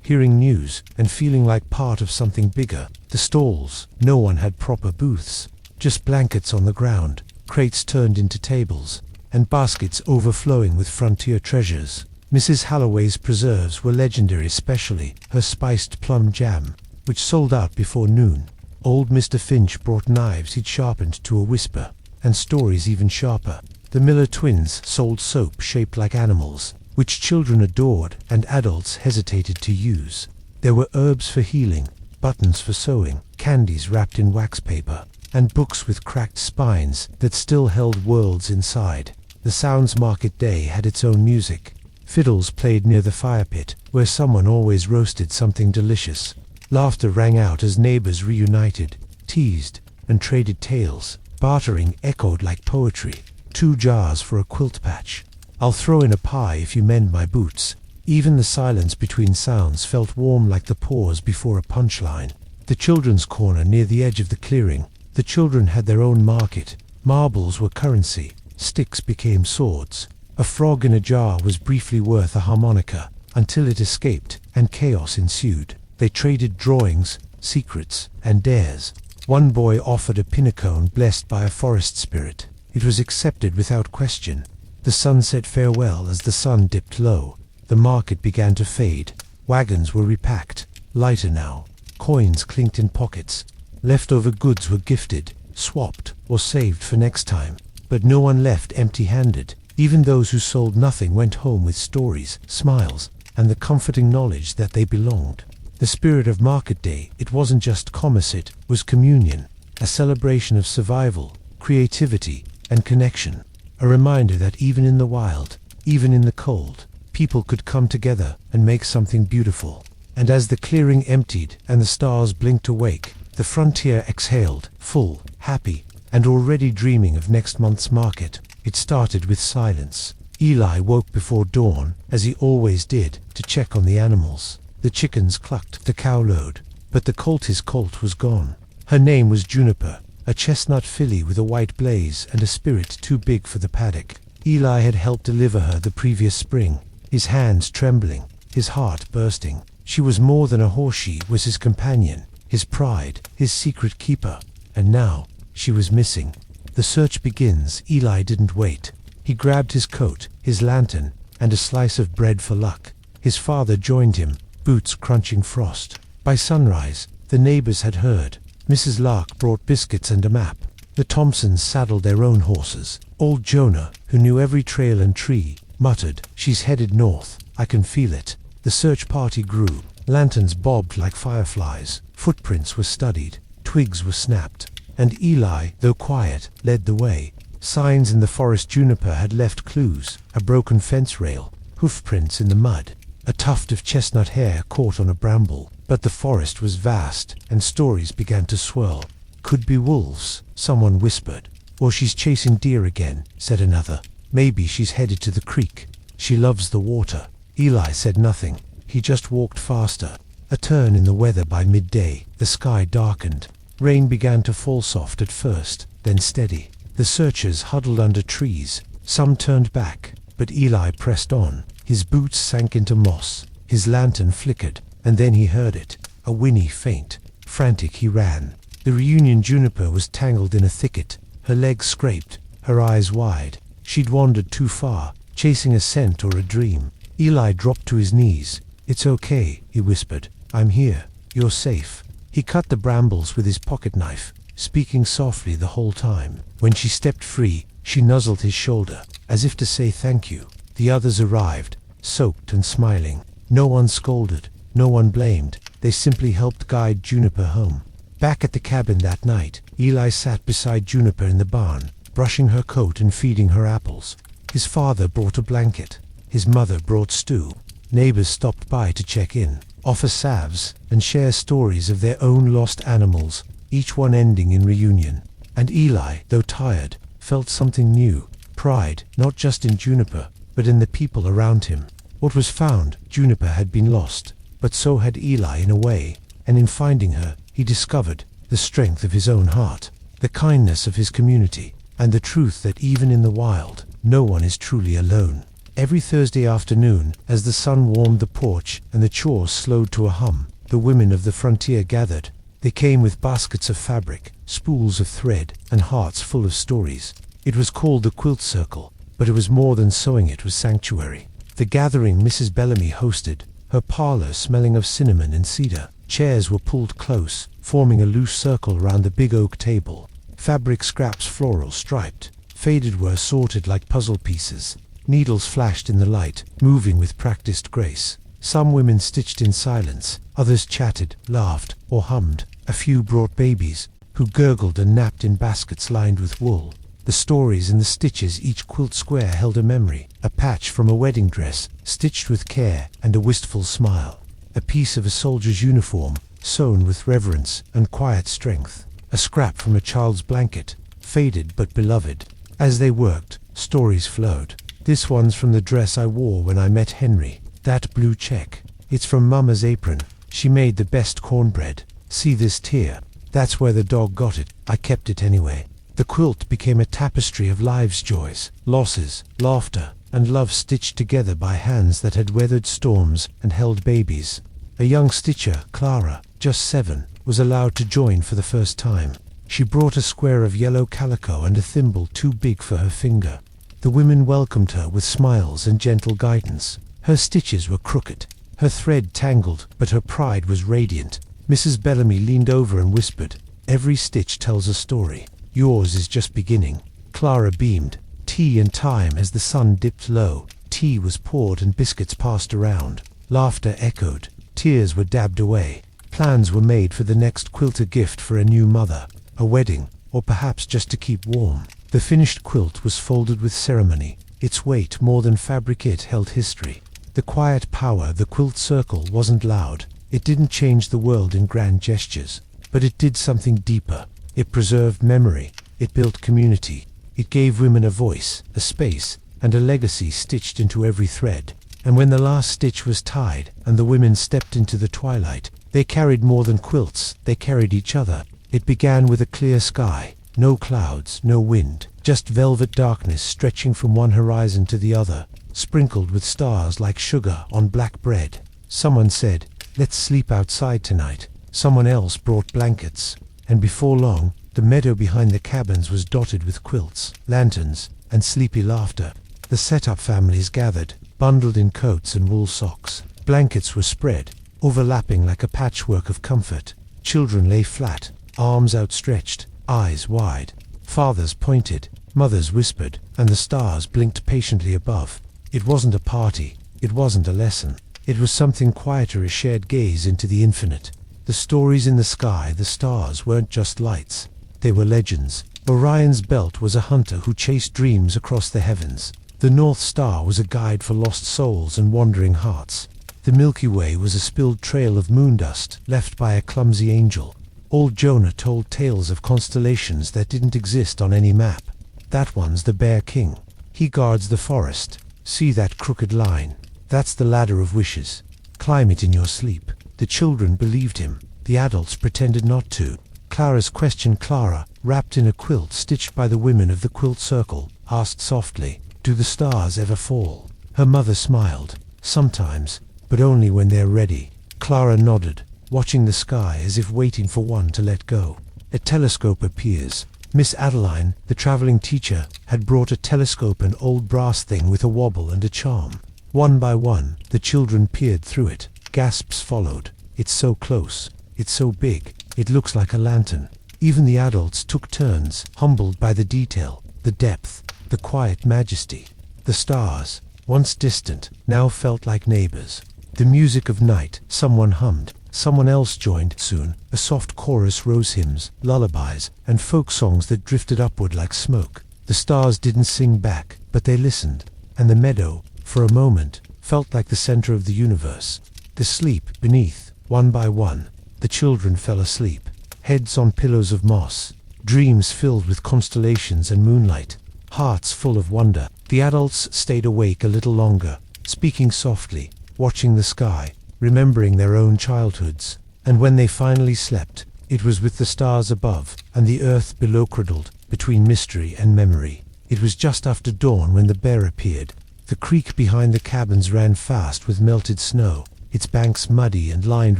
hearing news, and feeling like part of something bigger. The stalls, no one had proper booths, just blankets on the ground, crates turned into tables, and baskets overflowing with frontier treasures. Mrs. Halloway's preserves were legendary, especially her spiced plum jam, which sold out before noon. Old Mr. Finch brought knives he'd sharpened to a whisper, and stories even sharper. The Miller twins sold soap shaped like animals, which children adored and adults hesitated to use. There were herbs for healing, buttons for sewing, candies wrapped in wax paper, and books with cracked spines that still held worlds inside. The Sounds Market Day had its own music. Fiddles played near the fire pit, where someone always roasted something delicious. Laughter rang out as neighbors reunited, teased, and traded tales. Bartering echoed like poetry. 2 jars for a quilt patch. I'll throw in a pie if you mend my boots. Even the silence between sounds felt warm like the pause before a punchline. The children's corner near the edge of the clearing. The children had their own market. Marbles were currency. Sticks became swords. A frog in a jar was briefly worth a harmonica, until it escaped, and chaos ensued. They traded drawings, secrets, and dares. One boy offered a pinnacone blessed by a forest spirit. It was accepted without question. The sun said farewell as the sun dipped low. The market began to fade. Wagons were repacked, lighter now. Coins clinked in pockets. Leftover goods were gifted, swapped, or saved for next time. But no one left empty-handed. Even those who sold nothing went home with stories, smiles, and the comforting knowledge that they belonged. The spirit of Market Day, it wasn't just commerce, it was communion, a celebration of survival, creativity, and connection. A reminder that even in the wild, even in the cold, people could come together and make something beautiful. And as the clearing emptied and the stars blinked awake, the frontier exhaled, full, happy, and already dreaming of next month's market. It started with silence. Eli woke before dawn, as he always did, to check on the animals. The chickens clucked, the cow lowed, but his colt was gone. Her name was Juniper, a chestnut filly with a white blaze and a spirit too big for the paddock. Eli had helped deliver her the previous spring, his hands trembling, his heart bursting. She was more than a horse, she was his companion, his pride, his secret keeper. And now, she was missing. The search begins. Eli didn't wait. He grabbed his coat, his lantern, and a slice of bread for luck. His father joined him, boots crunching frost. By sunrise, the neighbors had heard. Mrs. Lark brought biscuits and a map. The Thompsons saddled their own horses. Old Jonah, who knew every trail and tree, muttered, "She's headed north. I can feel it." The search party grew. Lanterns bobbed like fireflies. Footprints were studied. Twigs were snapped. And Eli, though quiet, led the way. Signs in the forest. Juniper had left clues. A broken fence rail. Hoofprints in the mud. A tuft of chestnut hair caught on a bramble. But the forest was vast, and stories began to swirl. "Could be wolves," someone whispered. "Or she's chasing deer again," said another. "Maybe she's headed to the creek. She loves the water." Eli said nothing. He just walked faster. A turn in the weather. By midday, the sky darkened. Rain began to fall, soft at first, then steady. The searchers huddled under trees. Some turned back, but Eli pressed on. His boots sank into moss. His lantern flickered, and then he heard it. A whinny, faint. Frantic, he ran. The reunion. Juniper was tangled in a thicket. Her legs scraped, her eyes wide. She'd wandered too far, chasing a scent or a dream. Eli dropped to his knees. "It's okay," he whispered. "I'm here. You're safe." He cut the brambles with his pocket knife, speaking softly the whole time. When she stepped free, she nuzzled his shoulder, as if to say thank you. The others arrived, soaked and smiling. No one scolded, no one blamed. They simply helped guide Juniper home. Back at the cabin that night, Eli sat beside Juniper in the barn, brushing her coat and feeding her apples. His father brought a blanket. His mother brought stew. Neighbors stopped by to check in, offer salves, and share stories of their own lost animals, each one ending in reunion. And Eli, though tired, felt something new. Pride, not just in Juniper, but in the people around him. What was found, Juniper had been lost, but so had Eli in a way, and in finding her, he discovered the strength of his own heart, the kindness of his community, and the truth that even in the wild, no one is truly alone. Every Thursday afternoon, as the sun warmed the porch and the chores slowed to a hum, the women of the frontier gathered. They came with baskets of fabric, spools of thread, and hearts full of stories. It was called the Quilt Circle, but it was more than sewing, it was sanctuary. The gathering Mrs. Bellamy hosted, her parlor smelling of cinnamon and cedar. Chairs were pulled close, forming a loose circle round the big oak table. Fabric scraps, floral, striped, faded, were assorted like puzzle pieces. Needles flashed in the light, moving with practiced grace. Some women stitched in silence, others chatted, laughed, or hummed. A few brought babies, who gurgled and napped in baskets lined with wool. The stories and the stitches. Each quilt square held a memory, a patch from a wedding dress, stitched with care and a wistful smile. A piece of a soldier's uniform, sewn with reverence and quiet strength. A scrap from a child's blanket, faded but beloved. As they worked, stories flowed. "This one's from the dress I wore when I met Henry. That blue check. It's from Mama's apron. She made the best cornbread." See this tear? That's where the dog got it. I kept it anyway. The quilt became a tapestry of life's joys, losses, laughter, and love stitched together by hands that had weathered storms and held babies. A young stitcher, Clara, just 7, was allowed to join for the first time. She brought a square of yellow calico and a thimble too big for her finger. The women welcomed her with smiles and gentle guidance. Her stitches were crooked, her thread tangled, but her pride was radiant. Mrs. Bellamy leaned over and whispered, "Every stitch tells a story. Yours is just beginning." Clara beamed. Tea and time as the sun dipped low. Tea was poured and biscuits passed around. Laughter echoed. Tears were dabbed away. Plans were made for the next quilter gift for a new mother, a wedding, or perhaps just to keep warm. The finished quilt was folded with ceremony. Its weight, more than fabric, it held history. The quiet power, the quilt circle, wasn't loud. It didn't change the world in grand gestures, but it did something deeper. It preserved memory. It built community. It gave women a voice, a space, and a legacy stitched into every thread. And when the last stitch was tied, and the women stepped into the twilight, they carried more than quilts, they carried each other. It began with a clear sky. No clouds, no wind, just velvet darkness stretching from one horizon to the other, sprinkled with stars like sugar on black bread. Someone said, "Let's sleep outside tonight." Someone else brought blankets. And before long, the meadow behind the cabins was dotted with quilts, lanterns, and sleepy laughter. The set-up families gathered, bundled in coats and wool socks. Blankets were spread, overlapping like a patchwork of comfort. Children lay flat, arms outstretched, eyes wide. Fathers pointed, mothers whispered, and the stars blinked patiently above. It wasn't a party, it wasn't a lesson. It was something quieter, a shared gaze into the infinite. The stories in the sky, the stars, weren't just lights. They were legends. Orion's belt was a hunter who chased dreams across the heavens. The North Star was a guide for lost souls and wandering hearts. The Milky Way was a spilled trail of moondust left by a clumsy angel. Old Jonah told tales of constellations that didn't exist on any map. That one's the Bear King. He guards the forest. See that crooked line? That's the ladder of wishes. Climb it in your sleep. The children believed him. The adults pretended not to. Clara's question, Clara, wrapped in a quilt stitched by the women of the quilt circle, asked softly, "Do the stars ever fall?" Her mother smiled. "Sometimes, but only when they're ready." Clara nodded, watching the sky as if waiting for one to let go. A telescope appears. Miss Adeline, the traveling teacher, had brought a telescope, an old brass thing with a wobble and a charm. One by one, the children peered through it. Gasps followed. "It's so close. It's so big. It looks like a lantern." Even the adults took turns, humbled by the detail, the depth, the quiet majesty. The stars, once distant, now felt like neighbors. The music of night, someone hummed. Someone else joined. Soon, a soft chorus rose, hymns, lullabies, and folk songs that drifted upward like smoke. The stars didn't sing back, but they listened, and the meadow, for a moment, felt like the center of the universe. The sleep beneath, one by one, the children fell asleep, heads on pillows of moss, dreams filled with constellations and moonlight, hearts full of wonder. The adults stayed awake a little longer, speaking softly, watching the sky, remembering their own childhoods. And when they finally slept, it was with the stars above and the earth below, cradled between mystery and memory. It was just after dawn when the bear appeared. The creek behind the cabins ran fast with melted snow, its banks muddy and lined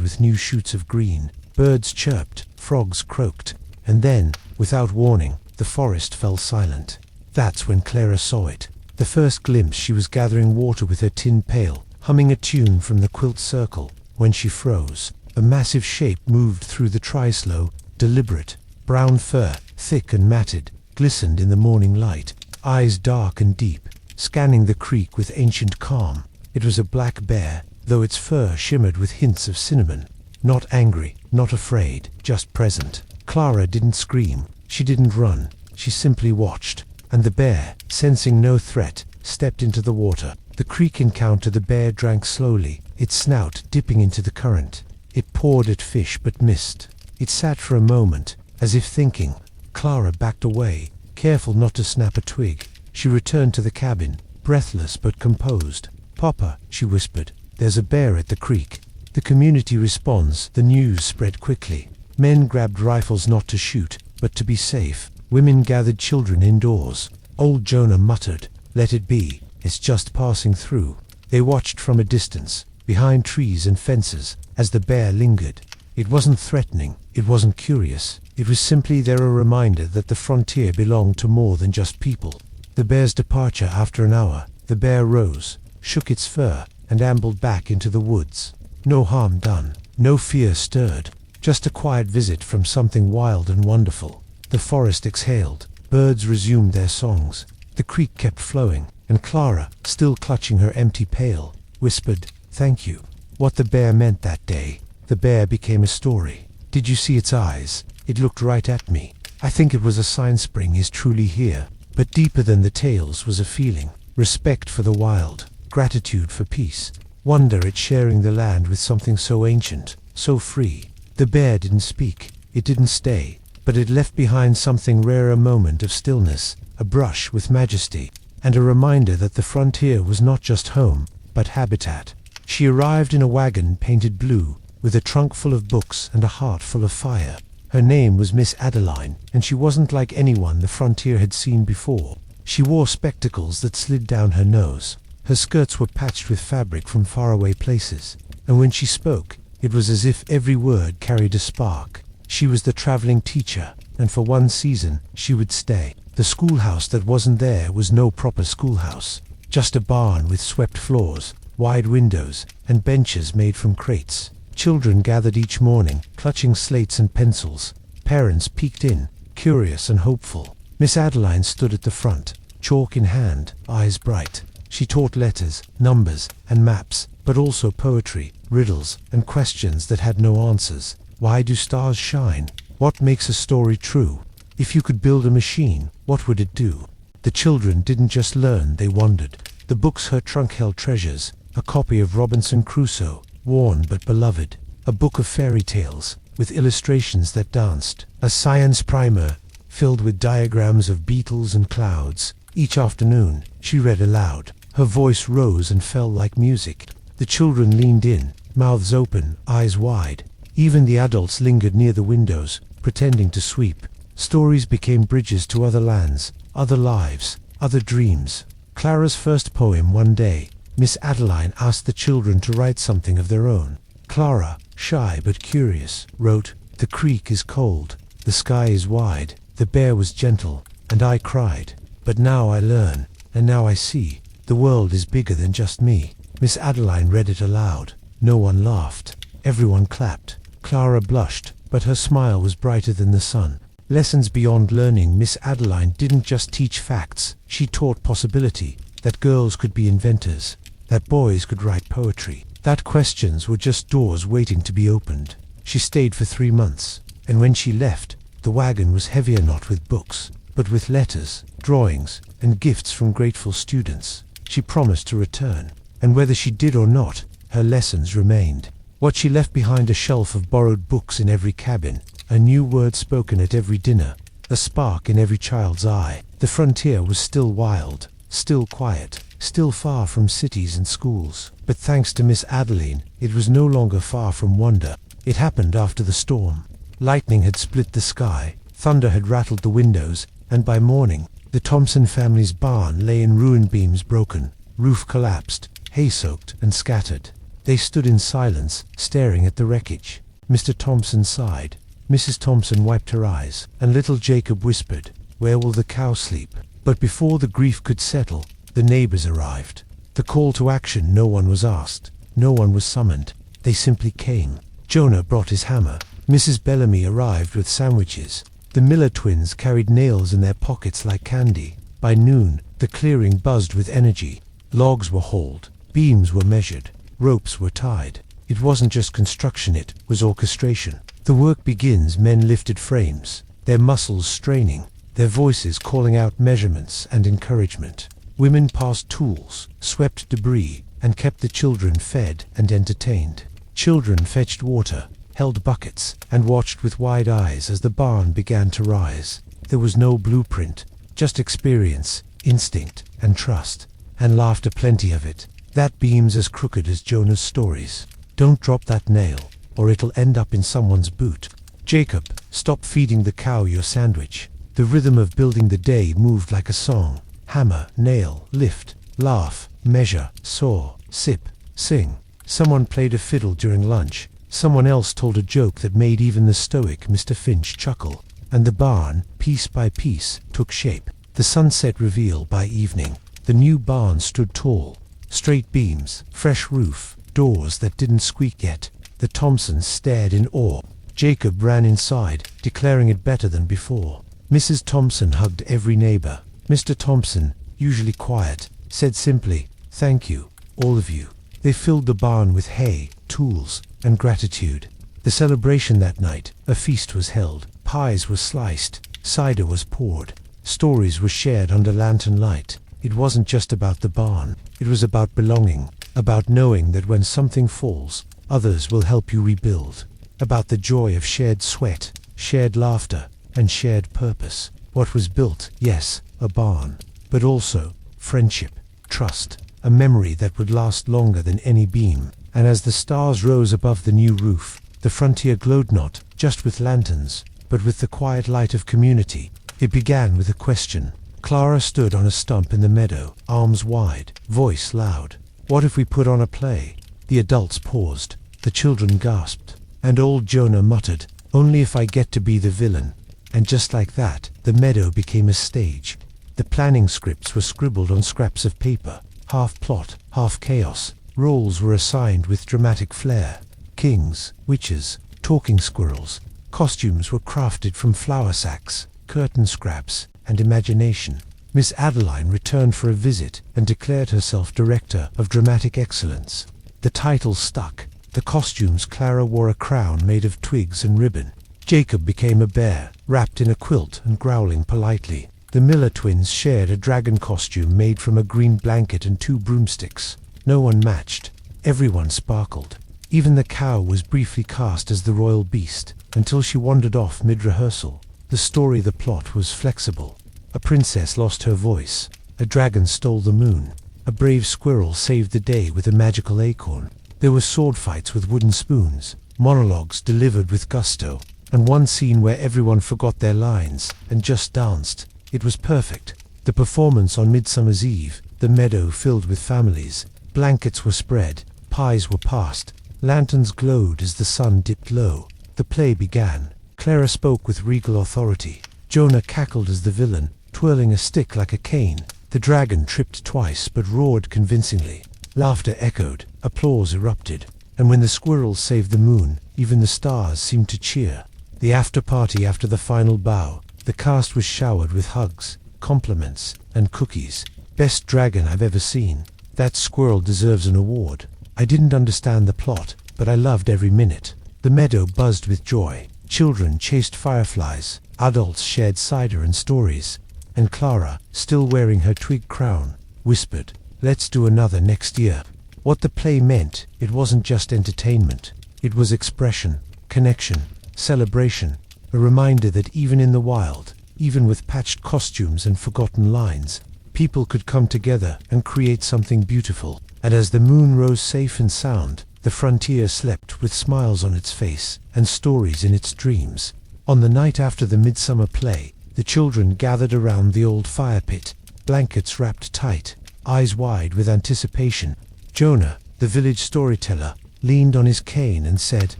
with new shoots of green. Birds chirped, frogs croaked, and then, without warning, the forest fell silent. That's when Clara saw it. The first glimpse, she was gathering water with her tin pail, humming a tune from the quilt circle, when she froze. A massive shape moved through the tri-slow, deliberate. Brown fur, thick and matted, glistened in the morning light, eyes dark and deep, scanning the creek with ancient calm. It was a black bear, though its fur shimmered with hints of cinnamon. Not angry, not afraid, just present. Clara didn't scream, she didn't run, she simply watched. And the bear, sensing no threat, stepped into the water. The creek encounter, the bear drank slowly, its snout dipping into the current. It pawed at fish but missed. It sat for a moment, as if thinking. Clara backed away, careful not to snap a twig. She returned to the cabin, breathless but composed. "Papa," she whispered, "there's a bear at the creek." The community responds. The news spread quickly. Men grabbed rifles not to shoot, but to be safe. Women gathered children indoors. Old Jonah muttered, "Let it be, it's just passing through." They watched from a distance, behind trees and fences, as the bear lingered. It wasn't threatening, it wasn't curious, it was simply there, a reminder that the frontier belonged to more than just people. The bear's departure after an hour, the bear rose, shook its fur, and ambled back into the woods. No harm done, no fear stirred, just a quiet visit from something wild and wonderful. The forest exhaled, birds resumed their songs, the creek kept flowing, and Clara, still clutching her empty pail, whispered, "Thank you." What the bear meant that day, the bear became a story. Did you see its eyes? It looked right at me. I think it was a sign spring is truly here. But deeper than the tales was a feeling, respect for the wild, gratitude for peace, wonder at sharing the land with something so ancient, so free. The bear didn't speak, it didn't stay, but it left behind something rare, a moment of stillness, a brush with majesty, and a reminder that the frontier was not just home, but habitat. She arrived in a wagon painted blue, with a trunk full of books and a heart full of fire. Her name was Miss Adeline, and she wasn't like anyone the frontier had seen before. She wore spectacles that slid down her nose. Her skirts were patched with fabric from faraway places, and when she spoke, it was as if every word carried a spark. She was the traveling teacher, and for one season, she would stay. The schoolhouse that wasn't there was no proper schoolhouse, just a barn with swept floors, wide windows, and benches made from crates. Children gathered each morning, clutching slates and pencils. Parents peeked in, curious and hopeful. Miss Adeline stood at the front, chalk in hand, eyes bright. She taught letters, numbers, and maps, but also poetry, riddles, and questions that had no answers. Why do stars shine? What makes a story true? If you could build a machine, what would it do? The children didn't just learn, they wondered. The books her trunk held treasures, a copy of Robinson Crusoe, worn but beloved, a book of fairy tales, with illustrations that danced, a science primer, filled with diagrams of beetles and clouds. Each afternoon, she read aloud. Her voice rose and fell like music. The children leaned in, mouths open, eyes wide. Even the adults lingered near the windows, pretending to sweep. Stories became bridges to other lands, other lives, other dreams. Clara's first poem one day, Miss Adeline asked the children to write something of their own. Clara, shy but curious, wrote, "The creek is cold, the sky is wide, the bear was gentle, and I cried. But now I learn, and now I see, the world is bigger than just me." Miss Adeline read it aloud. No one laughed. Everyone clapped. Clara blushed, but her smile was brighter than the sun. Lessons beyond learning. Miss Adeline didn't just teach facts, she taught possibility, that girls could be inventors, that boys could write poetry, that questions were just doors waiting to be opened. She stayed for 3 months, and when she left, the wagon was heavier not with books, but with letters, drawings, and gifts from grateful students. She promised to return, and whether she did or not, her lessons remained. What she left behind: a shelf of borrowed books in every cabin, a new word spoken at every dinner, a spark in every child's eye. The frontier was still wild, still quiet, still far from cities and schools. But thanks to Miss Adeline, it was no longer far from wonder. It happened after the storm. Lightning had split the sky, thunder had rattled the windows, and by morning, the Thompson family's barn lay in ruined, beams broken, roof collapsed, hay soaked and scattered. They stood in silence, staring at the wreckage. Mr. Thompson sighed. Mrs. Thompson wiped her eyes, and little Jacob whispered, "Where will the cow sleep?" But before the grief could settle, the neighbors arrived. The call to action: no one was asked, no one was summoned. They simply came. Jonah brought his hammer. Mrs. Bellamy arrived with sandwiches. The Miller twins carried nails in their pockets like candy. By noon, the clearing buzzed with energy. Logs were hauled, beams were measured, ropes were tied. It wasn't just construction, it was orchestration. The work begins. Men lifted frames, their muscles straining, their voices calling out measurements and encouragement. Women passed tools, swept debris, and kept the children fed and entertained. Children fetched water, held buckets, and watched with wide eyes as the barn began to rise. There was no blueprint, just experience, instinct, and trust, and laughter, plenty of it. That beam's as crooked as Jonah's stories. Don't drop that nail, or it'll end up in someone's boot. Jacob, stop feeding the cow your sandwich. The rhythm of building the day moved like a song. Hammer, nail, lift, laugh, measure, saw, sip, sing. Someone played a fiddle during lunch. Someone else told a joke that made even the stoic Mr. Finch chuckle. And the barn, piece by piece, took shape. The sunset reveal by evening. The new barn stood tall. Straight beams, fresh roof, doors that didn't squeak yet. The Thompsons stared in awe. Jacob ran inside, declaring it better than before. Mrs. Thompson hugged every neighbor. Mr. Thompson, usually quiet, said simply, "Thank you, all of you." They filled the barn with hay, tools, and gratitude. The celebration that night, a feast was held. Pies were sliced, cider was poured, stories were shared under lantern light. It wasn't just about the barn. It was about belonging, about knowing that when something falls, others will help you rebuild, about the joy of shared sweat, shared laughter, and shared purpose. What was built, yes, a barn, but also friendship, trust, a memory that would last longer than any beam. And as the stars rose above the new roof, the frontier glowed not just with lanterns, but with the quiet light of community. It began with a question. Clara stood on a stump in the meadow, arms wide, voice loud. "What if we put on a play?" The adults paused, the children gasped, and old Jonah muttered, "Only if I get to be the villain." And just like that, the meadow became a stage. The planning scripts were scribbled on scraps of paper, half plot, half chaos. Roles were assigned with dramatic flair. Kings, witches, talking squirrels. Costumes were crafted from flour sacks, curtain scraps, and imagination. Miss Adeline returned for a visit and declared herself Director of Dramatic Excellence. The title stuck. The costumes, Clara wore a crown made of twigs and ribbon. Jacob became a bear, wrapped in a quilt and growling politely. The Miller twins shared a dragon costume made from a green blanket and 2 broomsticks. No one matched. Everyone sparkled. Even the cow was briefly cast as the royal beast, until she wandered off mid-rehearsal. The plot was flexible. A princess lost her voice. A dragon stole the moon. A brave squirrel saved the day with a magical acorn. There were sword fights with wooden spoons, monologues delivered with gusto, and one scene where everyone forgot their lines and just danced. It was perfect. The performance on Midsummer's Eve, the meadow filled with families. Blankets were spread, pies were passed, lanterns glowed as the sun dipped low. The play began. Clara spoke with regal authority. Jonah cackled as the villain, twirling a stick like a cane. The dragon tripped twice but roared convincingly. Laughter echoed, applause erupted, and when the squirrels saved the moon, even the stars seemed to cheer. The after-party after the final bow, the cast was showered with hugs, compliments, and cookies. "Best dragon I've ever seen. That squirrel deserves an award. I didn't understand the plot, but I loved every minute." The meadow buzzed with joy. Children chased fireflies, adults shared cider and stories, and Clara, still wearing her twig crown, whispered, "Let's do another next year." What the play meant, it wasn't just entertainment. It was expression, connection, celebration, a reminder that even in the wild, even with patched costumes and forgotten lines, people could come together and create something beautiful. And as the moon rose safe and sound, the frontier slept with smiles on its face and stories in its dreams. On the night after the midsummer play, the children gathered around the old fire pit, blankets wrapped tight, eyes wide with anticipation. Jonah, the village storyteller, leaned on his cane and said,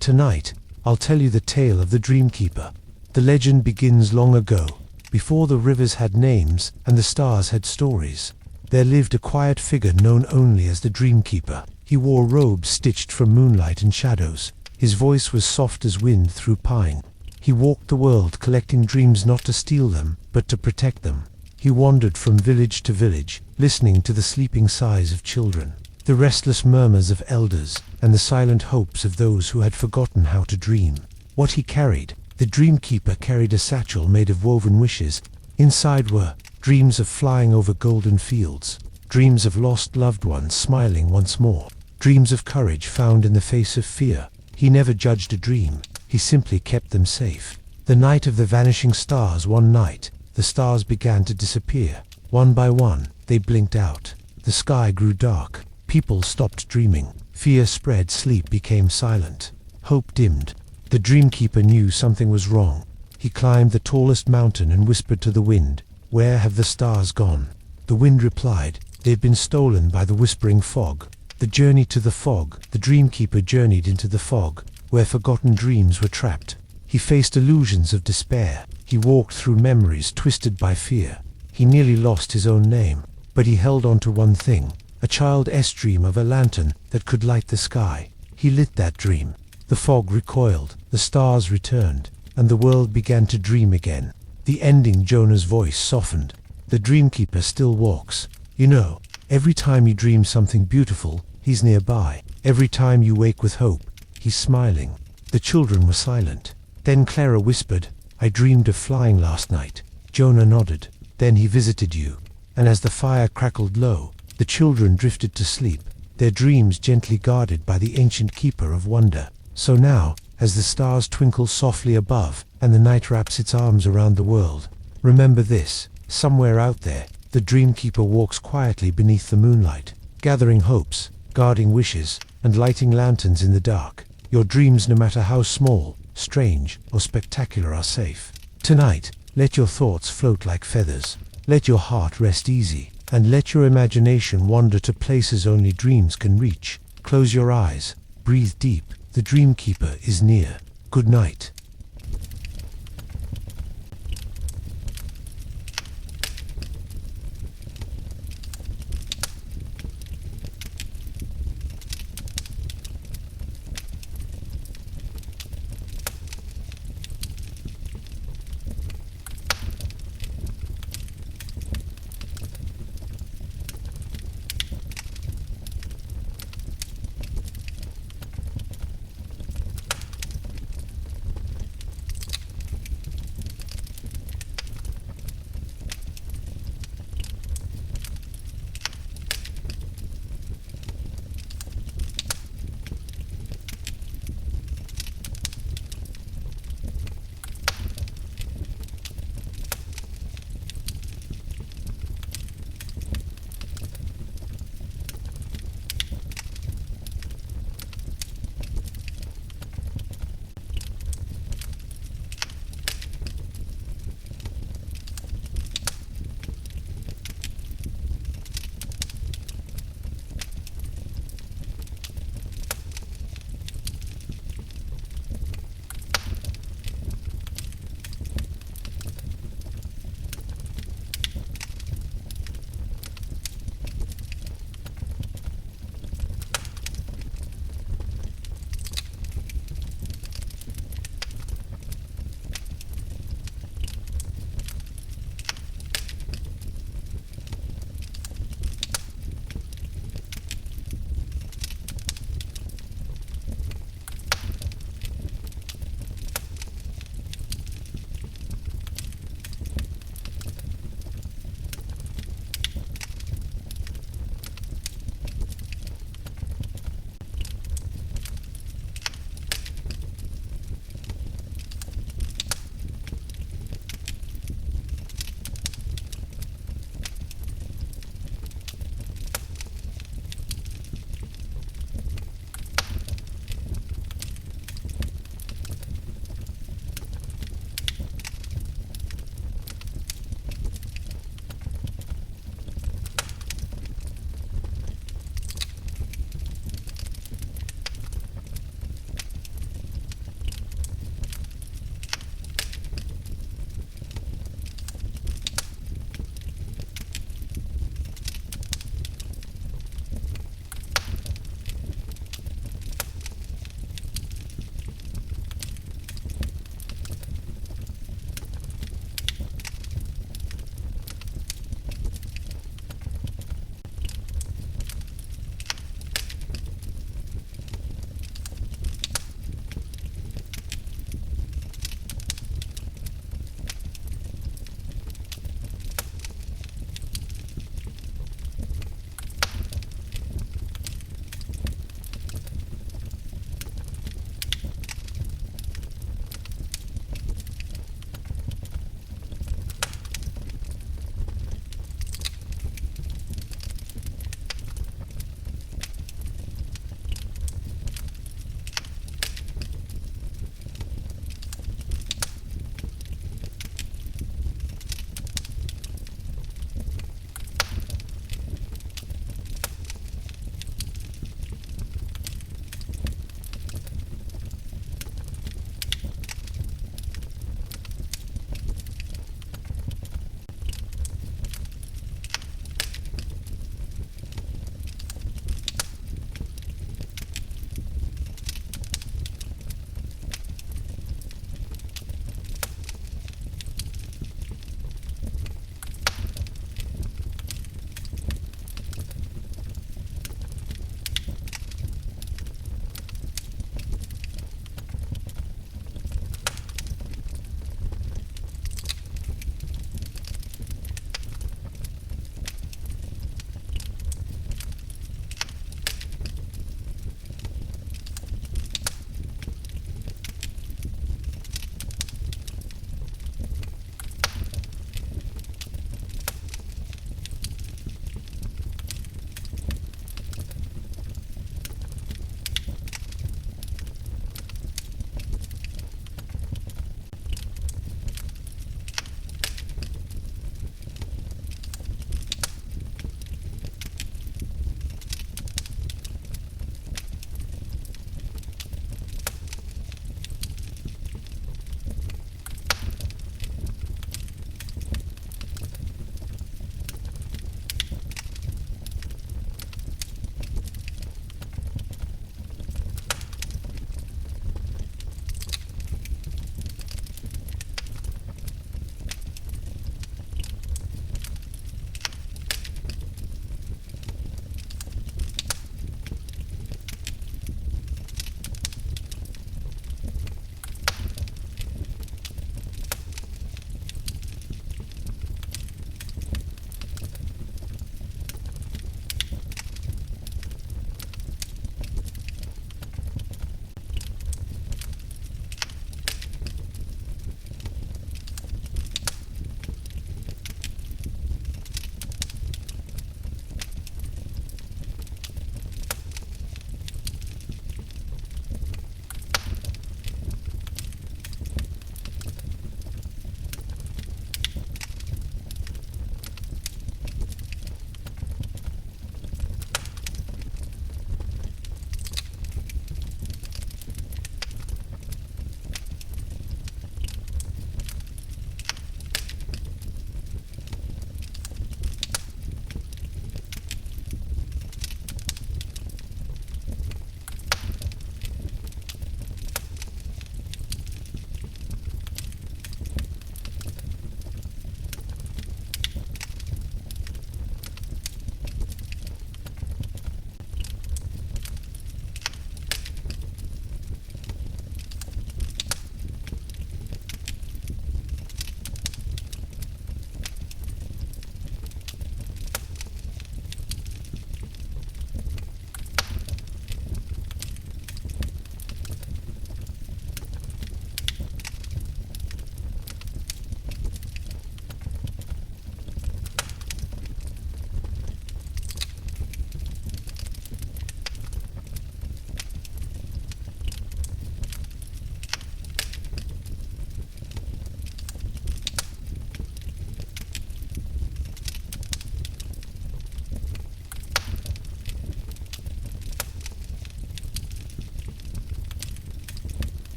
"Tonight, I'll tell you the tale of the Dreamkeeper. The legend begins long ago, before the rivers had names and the stars had stories. There lived a quiet figure known only as the Dreamkeeper. He wore robes stitched from moonlight and shadows. His voice was soft as wind through pine. He walked the world collecting dreams not to steal them, but to protect them. He wandered from village to village, listening to the sleeping sighs of children, the restless murmurs of elders, and the silent hopes of those who had forgotten how to dream. What he carried, the Dreamkeeper carried a satchel made of woven wishes. Inside were dreams of flying over golden fields, dreams of lost loved ones smiling once more, dreams of courage found in the face of fear. He never judged a dream, he simply kept them safe. The night of the vanishing stars, one night, the stars began to disappear. One by one, they blinked out. The sky grew dark. People stopped dreaming. Fear spread, sleep became silent. Hope dimmed. The dreamkeeper knew something was wrong. He climbed the tallest mountain and whispered to the wind, "Where have the stars gone?" The wind replied, "They've been stolen by the whispering fog." The journey to the fog. The dreamkeeper journeyed into the fog, where forgotten dreams were trapped. He faced illusions of despair. He walked through memories twisted by fear. He nearly lost his own name, but he held on to one thing, a child's dream of a lantern that could light the sky. He lit that dream. The fog recoiled, the stars returned, and the world began to dream again. The ending. Jonah's voice softened. The dreamkeeper still walks. You know, every time you dream something beautiful, he's nearby. Every time you wake with hope, he's smiling. The children were silent. Then Clara whispered, "I dreamed of flying last night." Jonah nodded. "Then he visited you." And as the fire crackled low, the children drifted to sleep, their dreams gently guarded by the ancient keeper of wonder. So now, as the stars twinkle softly above, and the night wraps its arms around the world, remember this: somewhere out there, the dreamkeeper walks quietly beneath the moonlight, gathering hopes, guarding wishes, and lighting lanterns in the dark. Your dreams, no matter how small, strange, or spectacular, are safe. Tonight, let your thoughts float like feathers. Let your heart rest easy, and let your imagination wander to places only dreams can reach. Close your eyes, breathe deep. The dreamkeeper is near. Good night.